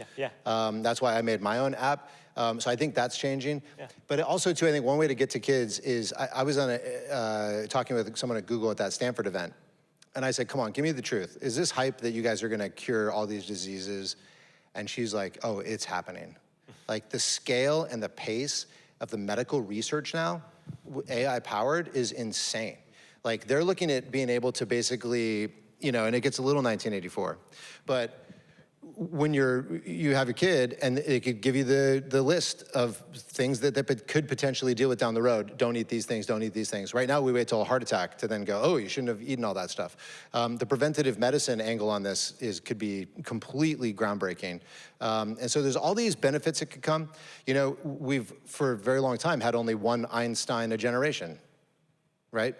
That's why I made my own app. So I think that's changing. But also, too, I think one way to get to kids is, I was on talking with someone at Google at that Stanford event, and I said, come on, give me the truth. Is this hype that you guys are gonna cure all these diseases? And she's like, oh, it's happening. Like, the scale and the pace of the medical research now, AI-powered, is insane. Like, they're looking at being able to basically, and it gets a little 1984, but when you have a kid and it could give you the list of things that could potentially deal with down the road. Don't eat these things, don't eat these things. Right now we wait till a heart attack to then go, oh, you shouldn't have eaten all that stuff. The preventative medicine angle on this could be completely groundbreaking. And so there's all these benefits that could come. We've for a very long time had only one Einstein a generation, right?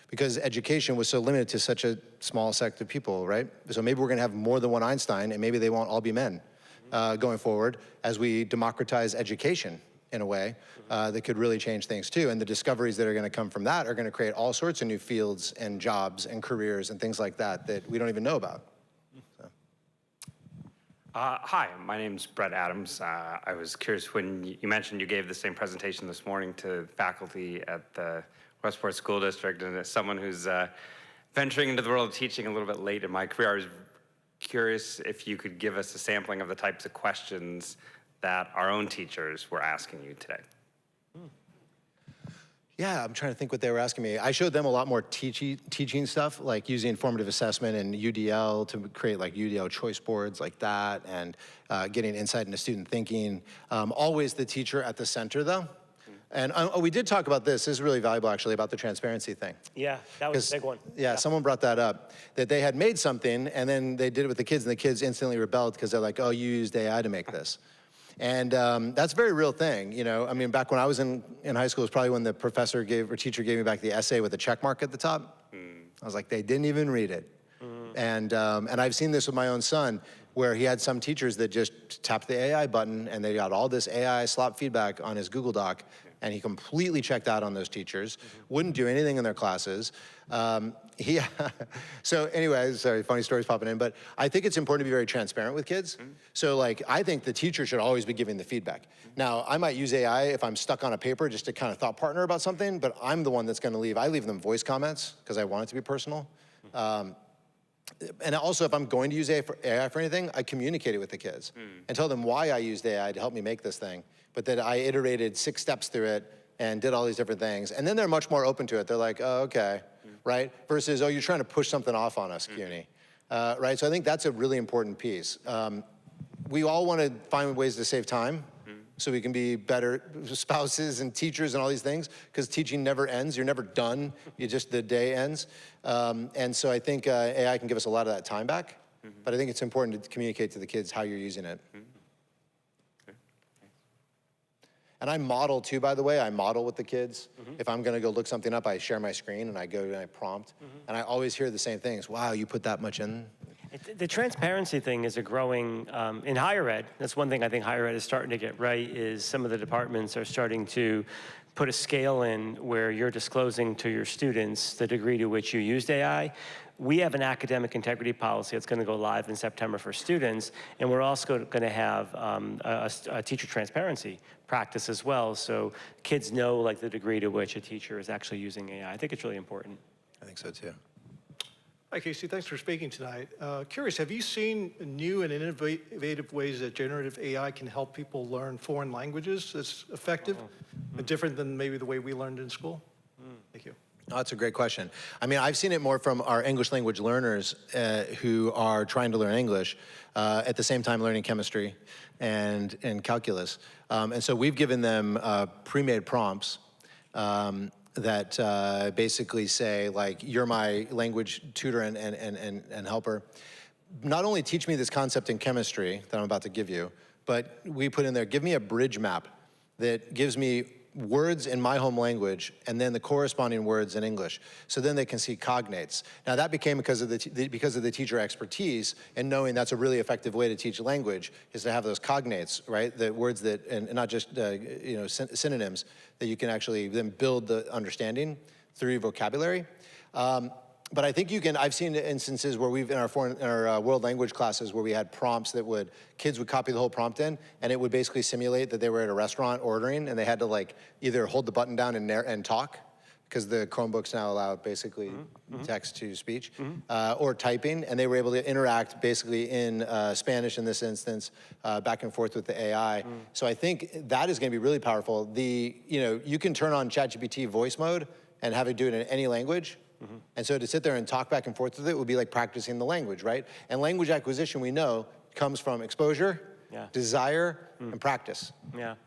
Because education was so limited to such a small sect of people, right? So maybe we're gonna have more than one Einstein, and maybe they won't all be men going forward as we democratize education in a way that could really change things too. And the discoveries that are gonna come from that are gonna create all sorts of new fields and jobs and careers and things like that that we don't even know about. So. Hi, my name's Brett Adams. I was curious when you mentioned you gave the same presentation this morning to faculty at the Westport School District, and as someone who's venturing into the world of teaching a little bit late in my career, I was curious if you could give us a sampling of the types of questions that our own teachers were asking you today. Yeah, I'm trying to think what they were asking me. I showed them a lot more teaching stuff, like using formative assessment and UDL to create like UDL choice boards like that, and getting insight into student thinking. Always the teacher at the center though. And we did talk about this. This is really valuable, actually, about the transparency thing. Yeah, that was a big one. Yeah, someone brought that up, that they had made something, and then they did it with the kids, and the kids instantly rebelled because they're like, oh, you used AI to make this. And that's a very real thing, I mean, back when I was in high school, it was probably when the teacher gave me back the essay with a check mark at the top. I was like, they didn't even read it. And I've seen this with my own son, where he had some teachers that just tapped the AI button, and they got all this AI slop feedback on his Google Doc. And he completely checked out on those teachers, wouldn't do anything in their classes. So anyway, sorry, funny stories popping in, but I think it's important to be very transparent with kids. So like, I think the teacher should always be giving the feedback. Now, I might use AI if I'm stuck on a paper just to kind of thought partner about something, but I'm the one that's gonna leave. I leave them voice comments because I want it to be personal. And also, if I'm going to use AI for anything, I communicate it with the kids and tell them why I used AI to help me make this thing, but that I iterated 6 steps through it and did all these different things. And then they're much more open to it. They're like, oh, okay, right? Versus, oh, you're trying to push something off on us, Cuney. Right, so I think that's a really important piece. We all want to find ways to save time so we can be better spouses and teachers and all these things, because teaching never ends. You're never done. The day ends. And so I think AI can give us a lot of that time back, but I think it's important to communicate to the kids how you're using it. And I model too, by the way. I model with the kids. If I'm gonna go look something up, I share my screen and I go and I prompt. And I always hear the same things. Wow, you put that much in? The transparency thing is a growing, in higher ed, that's one thing I think higher ed is starting to get right, is some of the departments are starting to put a scale in where you're disclosing to your students the degree to which you used AI. We have an academic integrity policy that's going to go live in September for students, and we're also going to have a teacher transparency practice as well, so kids know like the degree to which a teacher is actually using AI. I think it's really important. I think so too. Hi, Casey. Thanks for speaking tonight. Curious, have you seen new and innovative ways that generative AI can help people learn foreign languages that's effective, and different than maybe the way we learned in school? Thank you. Oh, that's a great question. I mean, I've seen it more from our English language learners who are trying to learn English at the same time learning chemistry and calculus. And so we've given them pre-made prompts that basically say, like, you're my language tutor and helper. Not only teach me this concept in chemistry that I'm about to give you, but we put in there, give me a bridge map that gives me words in my home language and then the corresponding words in English. So then they can see cognates. Now that became because of the teacher expertise and knowing that's a really effective way to teach language is to have those cognates, right? The words that, and not just synonyms, that you can actually then build the understanding through your vocabulary. But I think you can, I've seen instances where we've, in our world language classes where we had prompts that kids would copy the whole prompt in, and it would basically simulate that they were at a restaurant ordering, and they had to like either hold the button down and talk, because the Chromebooks now allow basically text to speech, or typing, and they were able to interact basically in Spanish in this instance, back and forth with the AI. So I think that is gonna be really powerful. You can turn on ChatGPT voice mode and have it do it in any language. And so to sit there and talk back and forth with it would be like practicing the language, right? And language acquisition, we know, comes from exposure, desire, and practice.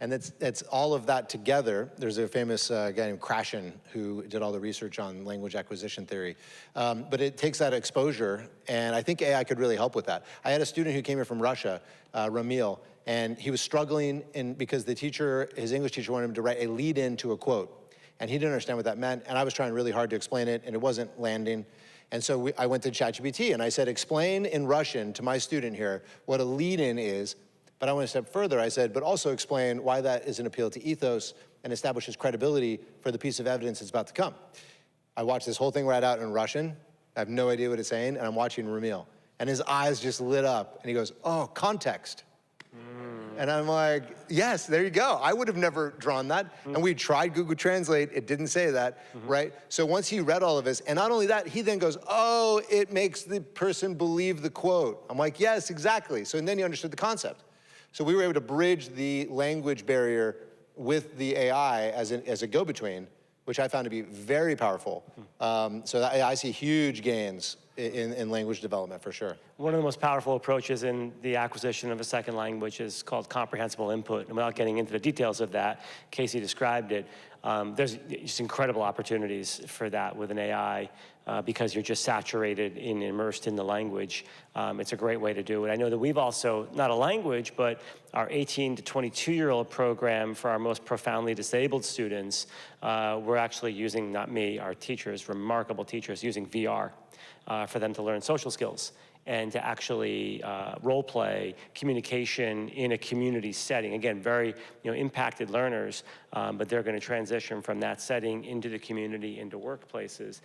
And it's all of that together. There's a famous guy named Krashen who did all the research on language acquisition theory. But it takes that exposure, and I think AI could really help with that. I had a student who came here from Russia, Ramil, and he was struggling because his English teacher wanted him to write a lead-in to a quote. And he didn't understand what that meant, and I was trying really hard to explain it, and it wasn't landing. And so I went to ChatGPT, and I said, explain in Russian to my student here what a lead-in is, but I went a step further. I said, but also explain why that is an appeal to ethos and establishes credibility for the piece of evidence that's about to come. I watched this whole thing right out in Russian. I have no idea what it's saying, and I'm watching Ramil. And his eyes just lit up, and he goes, oh, context. And I'm like, yes, there you go. I would have never drawn that. And we tried Google Translate, it didn't say that, right? So once he read all of this, and not only that, he then goes, oh, it makes the person believe the quote. I'm like, yes, exactly. So and then he understood the concept. So we were able to bridge the language barrier with the AI as a go-between, which I found to be very powerful. So I see huge gains in language development for sure. One of the most powerful approaches in the acquisition of a second language is called comprehensible input. And without getting into the details of that, Casey described it. There's just incredible opportunities for that with an AI because you're just saturated and immersed in the language. It's a great way to do it. I know that we've also, not a language, but our 18 to 22-year-old program for our most profoundly disabled students, we're actually using, not me, our teachers, remarkable teachers, using VR for them to learn social skills and to actually role play communication in a community setting. Again, very impacted learners, but they're going to transition from that setting into the community, into workplaces.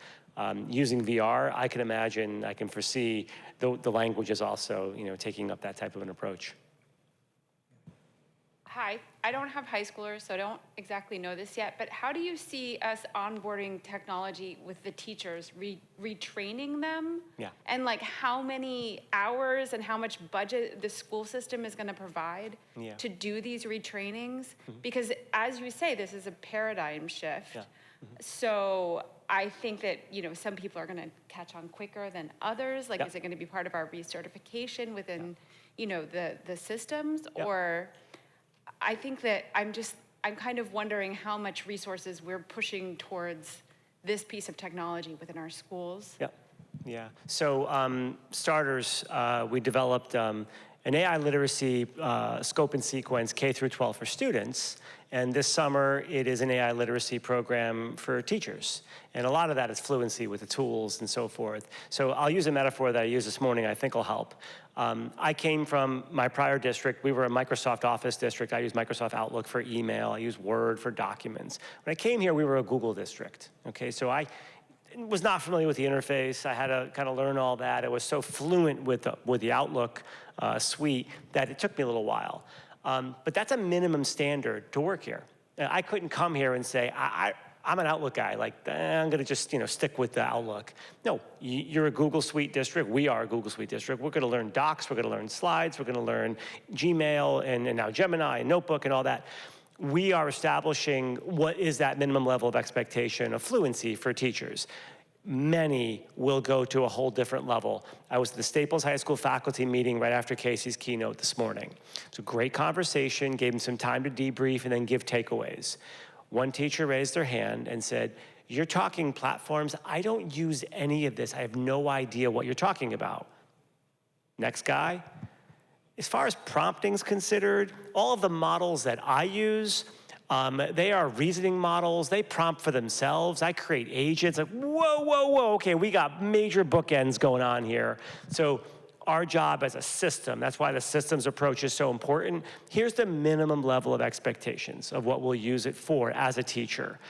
Using VR, I can imagine, I can foresee the languages also taking up that type of an approach. Hi, I don't have high schoolers, so I don't exactly know this yet, but how do you see us onboarding technology with the teachers, retraining them? And like how many hours and how much budget the school system is gonna provide to do these retrainings? Because as you say, this is a paradigm shift. So I think that, some people are gonna catch on quicker than others. Like, is it gonna be part of our recertification within, the systems? Or I think that I'm kind of wondering how much resources we're pushing towards this piece of technology within our schools. So starters, we developed an AI literacy scope and sequence K through 12 for students. And this summer, it is an AI literacy program for teachers. And a lot of that is fluency with the tools and so forth. So I'll use a metaphor that I used this morning I think will help. I came from my prior district. We were a Microsoft Office district. I used Microsoft Outlook for email. I used Word for documents. When I came here, we were a Google district. Okay, so I was not familiar with the interface. I had to kind of learn all that. I was so fluent with the Outlook suite that it took me a little while. But that's a minimum standard to work here. I couldn't come here and say, I'm an Outlook guy, I'm gonna just stick with the Outlook. No, you're a Google Suite district, we are a Google Suite district. We're gonna learn Docs, we're gonna learn Slides, we're gonna learn Gmail, and now Gemini, and Notebook, and all that. we are establishing what is that minimum level of expectation of fluency for teachers. Many will go to a whole different level. I was at the Staples High School faculty meeting right after Casey's keynote this morning. It's a great conversation, gave them some time to debrief and then give takeaways. One teacher raised their hand and said, "You're talking platforms. I don't use any of this. I have no idea what you're talking about." Next guy, as far as prompting's considered, all of the models that I use, they are reasoning models. They prompt for themselves. I create agents. Like, whoa, whoa, whoa. Okay, we got major bookends going on here. So our job as a system, that's why the systems approach is so important. Here's the minimum level of expectations of what we'll use it for as a teacher.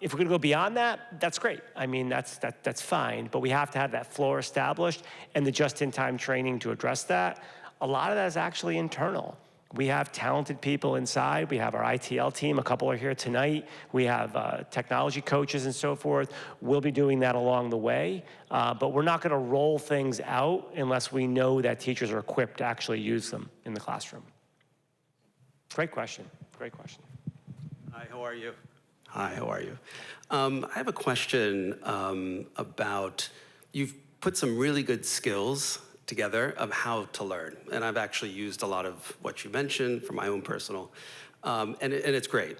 If we're gonna go beyond that, that's great. I mean, that's fine, but we have to have that floor established and the just-in-time training to address that. A lot of that is actually internal. We have talented people inside. We have our ITL team. A couple are here tonight. We have technology coaches and so forth. We'll be doing that along the way, but we're not gonna roll things out unless we know that teachers are equipped to actually use them in the classroom. Great question, great question. Hi, how are you? Hi, how are you? I have a question about, you've put some really good skills together of how to learn. And I've actually used a lot of what you mentioned for my own personal, and it's great.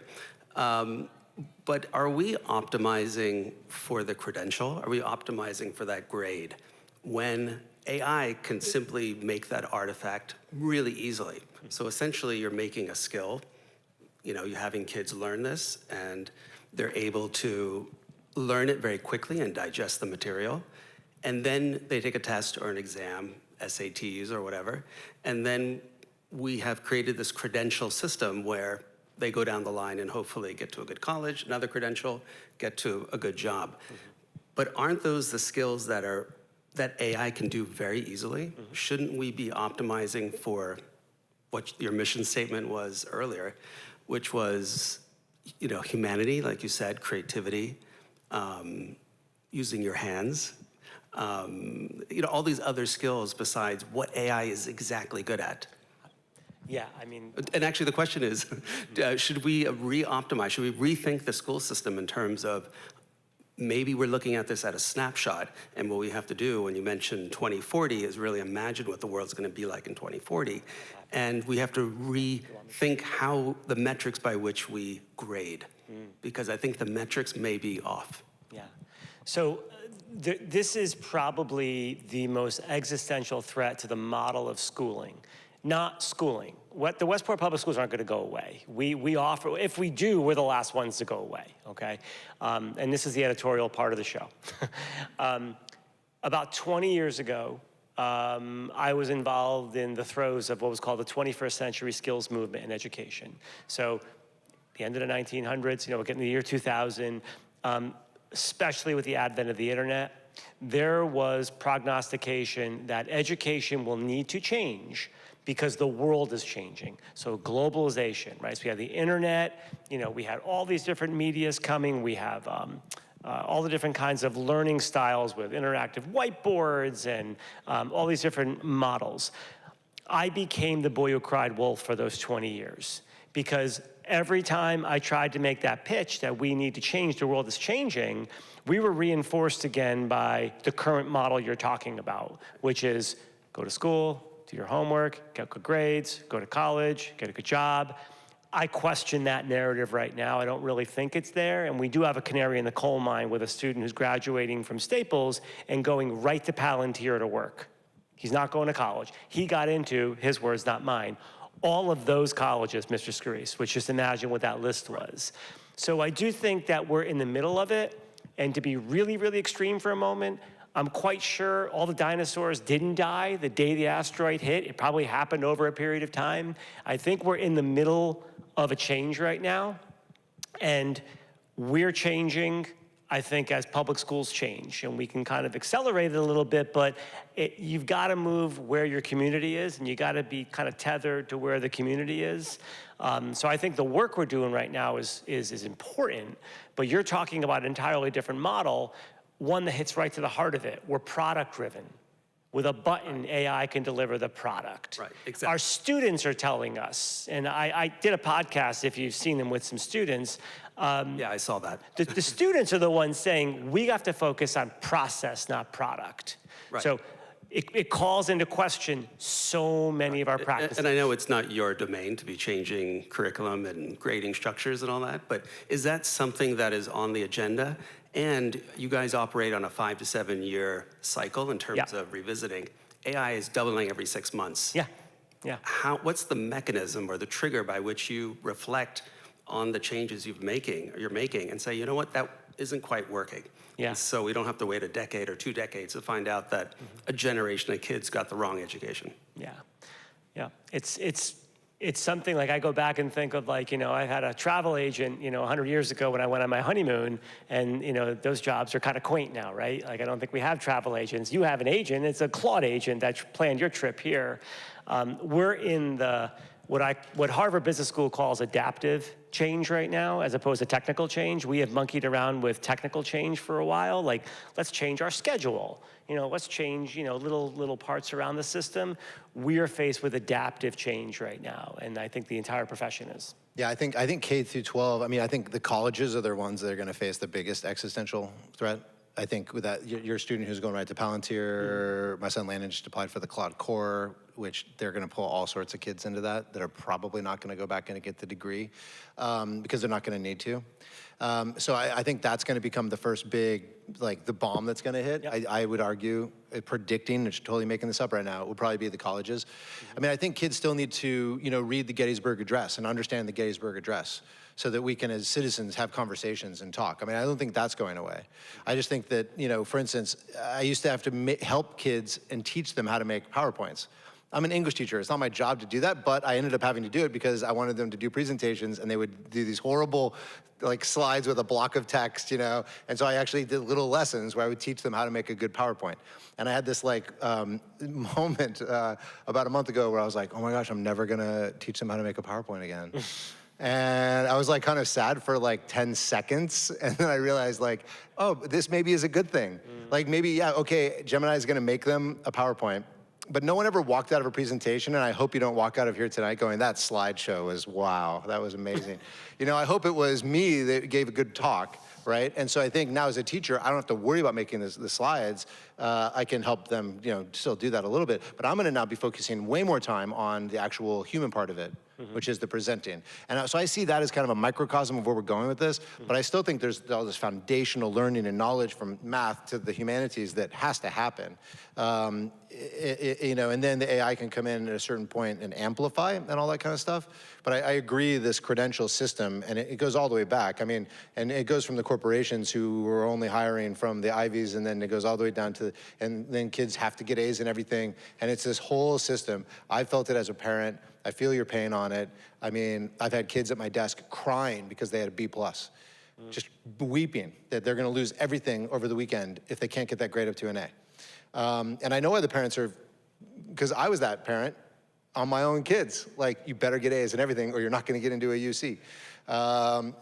But are we optimizing for the credential? Are we optimizing for that grade when AI can simply make that artifact really easily? So essentially you're making a skill, you're having kids learn this and they're able to learn it very quickly and digest the material. And then they take a test or an exam, SATs or whatever, and then we have created this credential system where they go down the line and hopefully get to a good college, another credential, get to a good job. Mm-hmm. But aren't those the skills that AI can do very easily? Mm-hmm. Shouldn't we be optimizing for what your mission statement was earlier, which was, humanity, like you said, creativity, using your hands, all these other skills besides what AI is exactly good at. Yeah, I mean. And actually the question is, should we re-optimize, should we rethink the school system in terms of maybe we're looking at this at a snapshot, and what we have to do when you mentioned 2040 is really imagine what the world's gonna be like in 2040. And we have to rethink how the metrics by which we grade, because I think the metrics may be off. Yeah, so this is probably the most existential threat to the model of schooling, not schooling. The Westport Public Schools aren't gonna go away. We offer, if we do, we're the last ones to go away, okay? And this is the editorial part of the show. About 20 years ago, I was involved in the throes of what was called the 21st century skills movement in education. So the end of the 1900s, we're getting to the year 2000, especially with the advent of the internet, there was prognostication that education will need to change because the world is changing. So globalization, right? So we have the internet, we had all these different medias coming. We have all the different kinds of learning styles with interactive whiteboards and all these different models. I became the boy who cried wolf for those 20 years because every time I tried to make that pitch that we need to change, the world is changing, we were reinforced again by the current model you're talking about, which is go to school, do your homework, get good grades, go to college, get a good job. I question that narrative right now. I don't really think it's there. And we do have a canary in the coal mine with a student who's graduating from Staples and going right to Palantir to work. He's not going to college. He got into, his words, not mine, all of those colleges, Mr. Scarice, which just imagine what that list was. So I do think that we're in the middle of it. And to be really, really extreme for a moment, I'm quite sure all the dinosaurs didn't die the day the asteroid hit. It probably happened over a period of time. I think we're in the middle of a change right now. And we're changing, I think, as public schools change. And we can kind of accelerate it a little bit, but you've got to move where your community is, and you got to be kind of tethered to where the community is. So I think the work we're doing right now is important, but you're talking about an entirely different model, one that hits right to the heart of it. We're product driven. with a button, AI can deliver the product. Right, exactly. Our students are telling us, and I did a podcast, if you've seen them, with some students. Yeah, I saw that. The students are the ones saying, we have to focus on process, not product. Right. So it calls into question so many of our practices. And I know it's not your domain to be changing curriculum and grading structures and all that, but is that something that is on the agenda? And you guys operate on a 5 to 7 year cycle in terms of revisiting. AI is doubling every 6 months. Yeah, yeah. What's the mechanism or the trigger by which you reflect on the changes you're making and say, you know what, that isn't quite working? Yeah. So we don't have to wait a decade or 2 decades to find out that a generation of kids got the wrong education. Yeah, yeah. It's something like I go back and think of, like, I had a travel agent, 100 years ago when I went on my honeymoon, and, those jobs are kind of quaint now, right? Like, I don't think we have travel agents. You have an agent. It's a Claude agent that planned your trip here. We're in the, what Harvard Business School calls adaptive change right now, as opposed to technical change. We have monkeyed around with technical change for a while. Like, let's change our schedule. Let's change, little parts around the system. We are faced with adaptive change right now, and I think the entire profession is. Yeah, I think K through 12, I think the colleges are the ones that are going to face the biggest existential threat. I think with that, your student who's going right to Palantir, my son Landon just applied for the Cloud Core, which they're going to pull all sorts of kids into that are probably not going to go back and get the degree because they're not going to need to. So I think that's going to become the first big, the bomb that's going to hit. Yep. I would argue, predicting, just totally making this up right now, it would probably be the colleges. I think kids still need to, read the Gettysburg Address and understand the Gettysburg Address so that we can, as citizens, have conversations and talk. I don't think that's going away. I just think that, for instance, I used to have to help kids and teach them how to make PowerPoints. I'm an English teacher. It's not my job to do that, but I ended up having to do it because I wanted them to do presentations, and they would do these horrible slides with a block of text, And so I actually did little lessons where I would teach them how to make a good PowerPoint. And I had this moment about a month ago where I was like, oh my gosh, I'm never gonna teach them how to make a PowerPoint again. And I was kind of sad for 10 seconds. And then I realized oh, this maybe is a good thing. Maybe, yeah, okay, Gemini is gonna make them a PowerPoint, but no one ever walked out of a presentation, and I hope you don't walk out of here tonight going, that slideshow was, wow, that was amazing. I hope it was me that gave a good talk, right? And so I think now as a teacher, I don't have to worry about making the slides. I can help them, still do that a little bit, but I'm gonna now be focusing way more time on the actual human part of it, which is the presenting. And so I see that as kind of a microcosm of where we're going with this, but I still think there's all this foundational learning and knowledge from math to the humanities that has to happen. And then the AI can come in at a certain point and amplify and all that kind of stuff. But I agree, this credential system, and it goes all the way back. And it goes from the corporations who were only hiring from the Ivies, and then it goes all the way down to, and then kids have to get A's and everything. And it's this whole system. I felt it as a parent. I feel your pain on it. I've had kids at my desk crying because they had a B+, just weeping that they're gonna lose everything over the weekend if they can't get that grade up to an A. And I know other parents are, because I was that parent on my own kids, you better get A's and everything or you're not gonna get into a UC.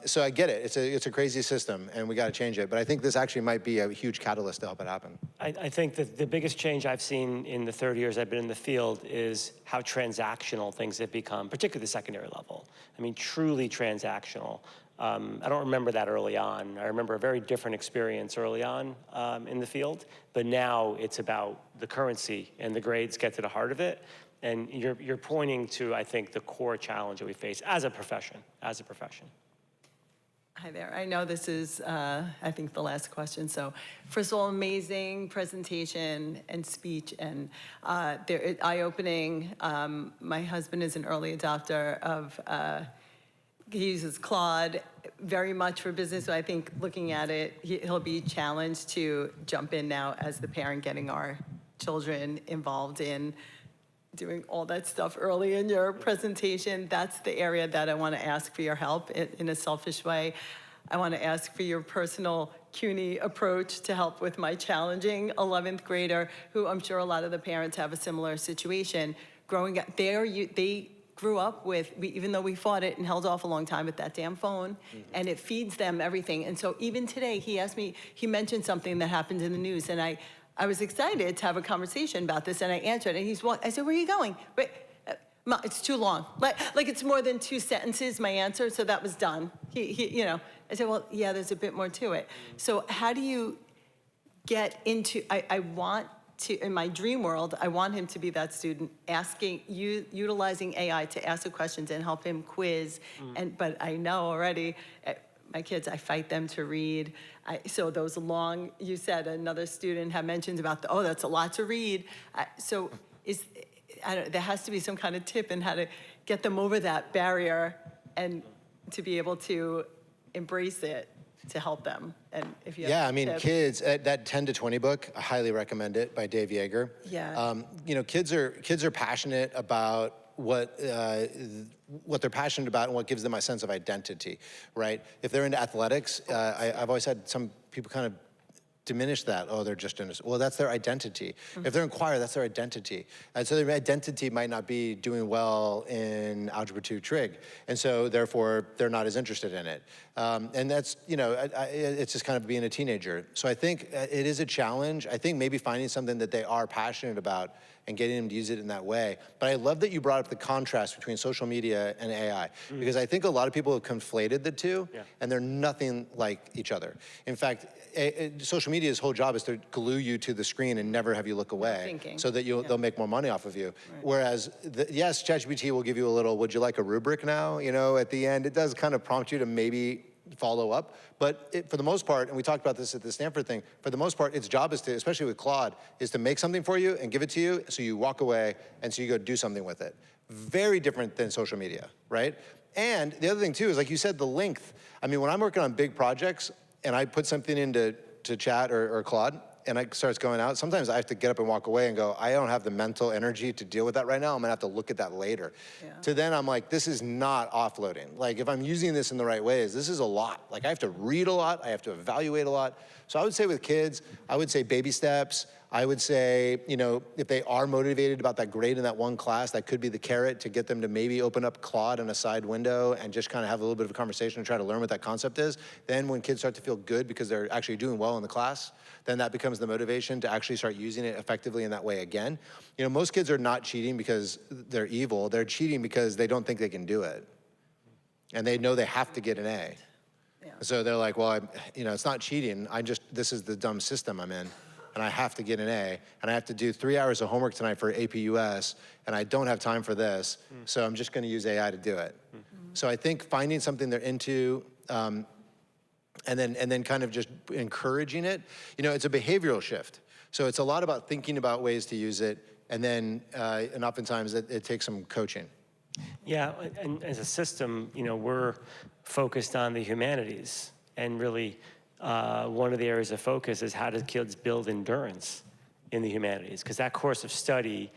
So I get it, it's a crazy system and we gotta change it, but I think this actually might be a huge catalyst to help it happen. I think that the biggest change I've seen in the 30 years I've been in the field is how transactional things have become, particularly the secondary level. Truly transactional. I don't remember that early on. I remember a very different experience early on in the field, but now it's about the currency and the grades get to the heart of it. And you're pointing to, I think, the core challenge that we face as a profession, Hi there. I know this is, I think, the last question. So first of all, amazing presentation and speech, and eye-opening. My husband is an early adopter of, he uses Claude very much for business. So I think looking at it, he'll be challenged to jump in now as the parent, getting our children involved in doing all that stuff early in your presentation. That's the area that I want to ask for your help in a selfish way. I want to ask for your personal Cuney approach to help with my challenging 11th grader, who I'm sure a lot of the parents have a similar situation. Growing up, they grew up with, even though we fought it and held off a long time with that damn phone, and it feeds them everything. And so even today, he asked me, he mentioned something that happened in the news, and I I was excited to have a conversation about this, and I answered, and I said, where are you going? But, Mom, it's too long. Like it's more than 2 sentences, my answer, so that was done. You know, I said, well, yeah, there's a bit more to it. So how do you get into, I want to, in my dream world, I want him to be that student utilizing AI to ask the questions and help him quiz. But I know already, my kids, I fight them to read. So those long, you said another student had mentioned about, that's a lot to read. So there has to be some kind of tip in how to get them over that barrier and to be able to embrace it to help them. And if you I mean, kids, that 10 to 20 book, I highly recommend it by Dave Yeager. Yeah. You know, kids are passionate about what they're passionate about and what gives them a sense of identity, right? If they're into athletics, I've always had some people kind of diminish that. Oh, they're just in well, that's their identity. If they're in choir, that's their identity. And so their identity might not be doing well in Algebra 2 trig. And so therefore, they're not as interested in it. And that's, you know, it's just kind of being a teenager. So I think it is a challenge. I think maybe finding something that they are passionate about and getting them to use it in that way. But I love that you brought up the contrast between social media and AI, because I think a lot of people have conflated the two, and they're nothing like each other. In fact, social media's whole job is to glue you to the screen and never have you look away, so that they'll make more money off of you. Right. Whereas, yes, ChatGPT will give you a little, would you like a rubric now? You know, at the end, it does kind of prompt you to maybe follow up. But for the most part, and we talked about this at the Stanford thing, for the most part, its job is to, especially with Claude, is to make something for you and give it to you, so you walk away, and so you go do something with it. Very different than social media, right? And the other thing too is, like you said, the length. I mean, when I'm working on big projects, and I put something into Chat or Claude, and it starts going out, sometimes I have to get up and walk away and go, I don't have the mental energy to deal with that right now. I'm gonna have to look at that later. To then I'm like, this is not offloading. Like, if I'm using this in the right ways, this is a lot. Like, I have to read a lot, I have to evaluate a lot. So I would say with kids, I would say baby steps. I would say, you know, if they are motivated about that grade in that one class, that could be the carrot to get them to maybe open up Claude in a side window and just kind of have a little bit of a conversation and try to learn what that concept is. Then when kids start to feel good because they're actually doing well in the class, then that becomes the motivation to actually start using it effectively in that way again. You know, most kids are not cheating because they're evil. They're cheating because they don't think they can do it. And they know they have to get an A. So they're like, well, you know, it's not cheating. This is the dumb system I'm in. And I have to get an A, and I have to do 3 hours of homework tonight for AP US, and I don't have time for this, so I'm just gonna use AI to do it. So I think finding something they're into, and then kind of just encouraging it, you know, it's a behavioral shift. So it's a lot about thinking about ways to use it, and then, and oftentimes it takes some coaching. Yeah, and as a system, you know, we're focused on the humanities, and really, one of the areas of focus is how do kids build endurance in the humanities? Because that course of study,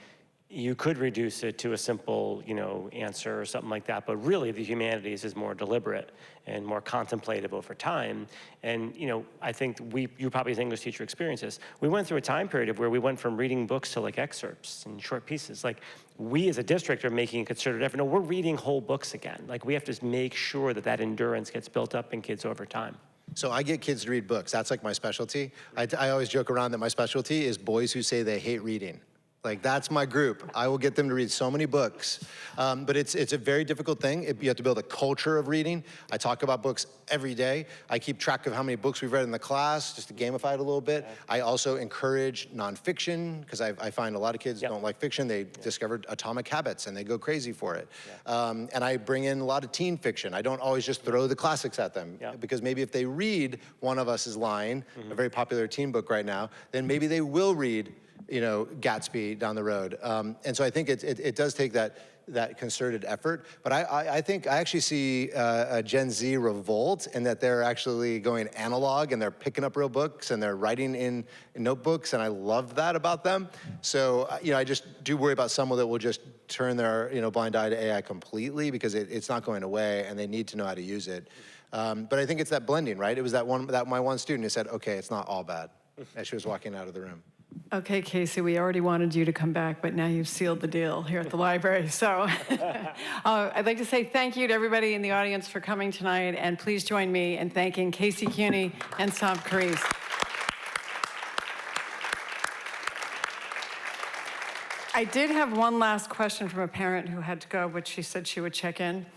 you could reduce it to a simple, you know, answer or something like that, but really the humanities is more deliberate and more contemplative over time. And, you know, I think you probably as an English teacher experience this. We went through a time period of where we went from reading books to like excerpts and short pieces. Like, we as a district are making a concerted effort. No, we're reading whole books again. Like, we have to make sure that that endurance gets built up in kids over time. So I get kids to read books. That's like my specialty. I always joke around that my specialty is boys who say they hate reading. Like, that's my group. I will get them to read so many books. But it's a very difficult thing. You have to build a culture of reading. I talk about books every day. I keep track of how many books we've read in the class, just to gamify it a little bit. I also encourage nonfiction, because I find a lot of kids don't like fiction. They discovered Atomic Habits, and they go crazy for it. And I bring in a lot of teen fiction. I don't always just throw the classics at them, because maybe if they read One of Us is Lying, a very popular teen book right now, then maybe they will read, you know, Gatsby down the road. And so I think it does take that concerted effort. But I think I actually see a Gen Z revolt in that they're actually going analog, and they're picking up real books, and they're writing in notebooks, and I love that about them. So, you know, I just do worry about someone that will just turn their, you know, blind eye to AI completely, because it's not going away, and they need to know how to use it. But I think it's that blending, right? It was my one student who said, okay, it's not all bad, as she was walking out of the room. Okay, Casey, we already wanted you to come back, but now you've sealed the deal here at the library. So I'd like to say thank you to everybody in the audience for coming tonight, and please join me in thanking Casey Cuny and Sam Carice. I did have one last question from a parent who had to go, but she said she would check in.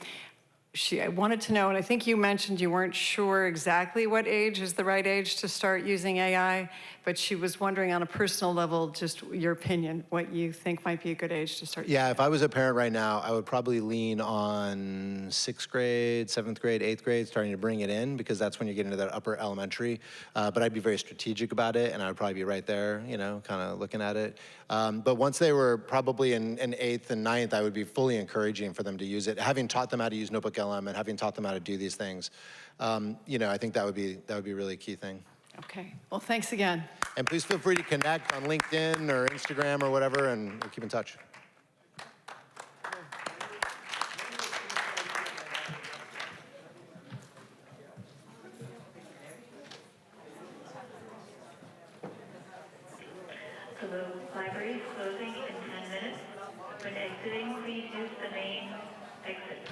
I wanted to know, and I think you mentioned you weren't sure exactly what age is the right age to start using AI, but she was wondering on a personal level, just your opinion, what you think might be a good age to start Yeah, if I was a parent right now, I would probably lean on 6th grade, 7th grade, 8th grade, starting to bring it in, because that's when you get into that upper elementary. But I'd be very strategic about it, and I would probably be right there, you know, kind of looking at it. But once they were probably in 8th and 9th, I would be fully encouraging for them to use it. Having taught them how to use Notebook LM and having taught them how to do these things, you know, I think that would be really a key thing. Okay, well, thanks again. And please feel free to connect on LinkedIn or Instagram or whatever, and we'll keep in touch. So the library is closing in 10 minutes. When exiting, please use the main exit.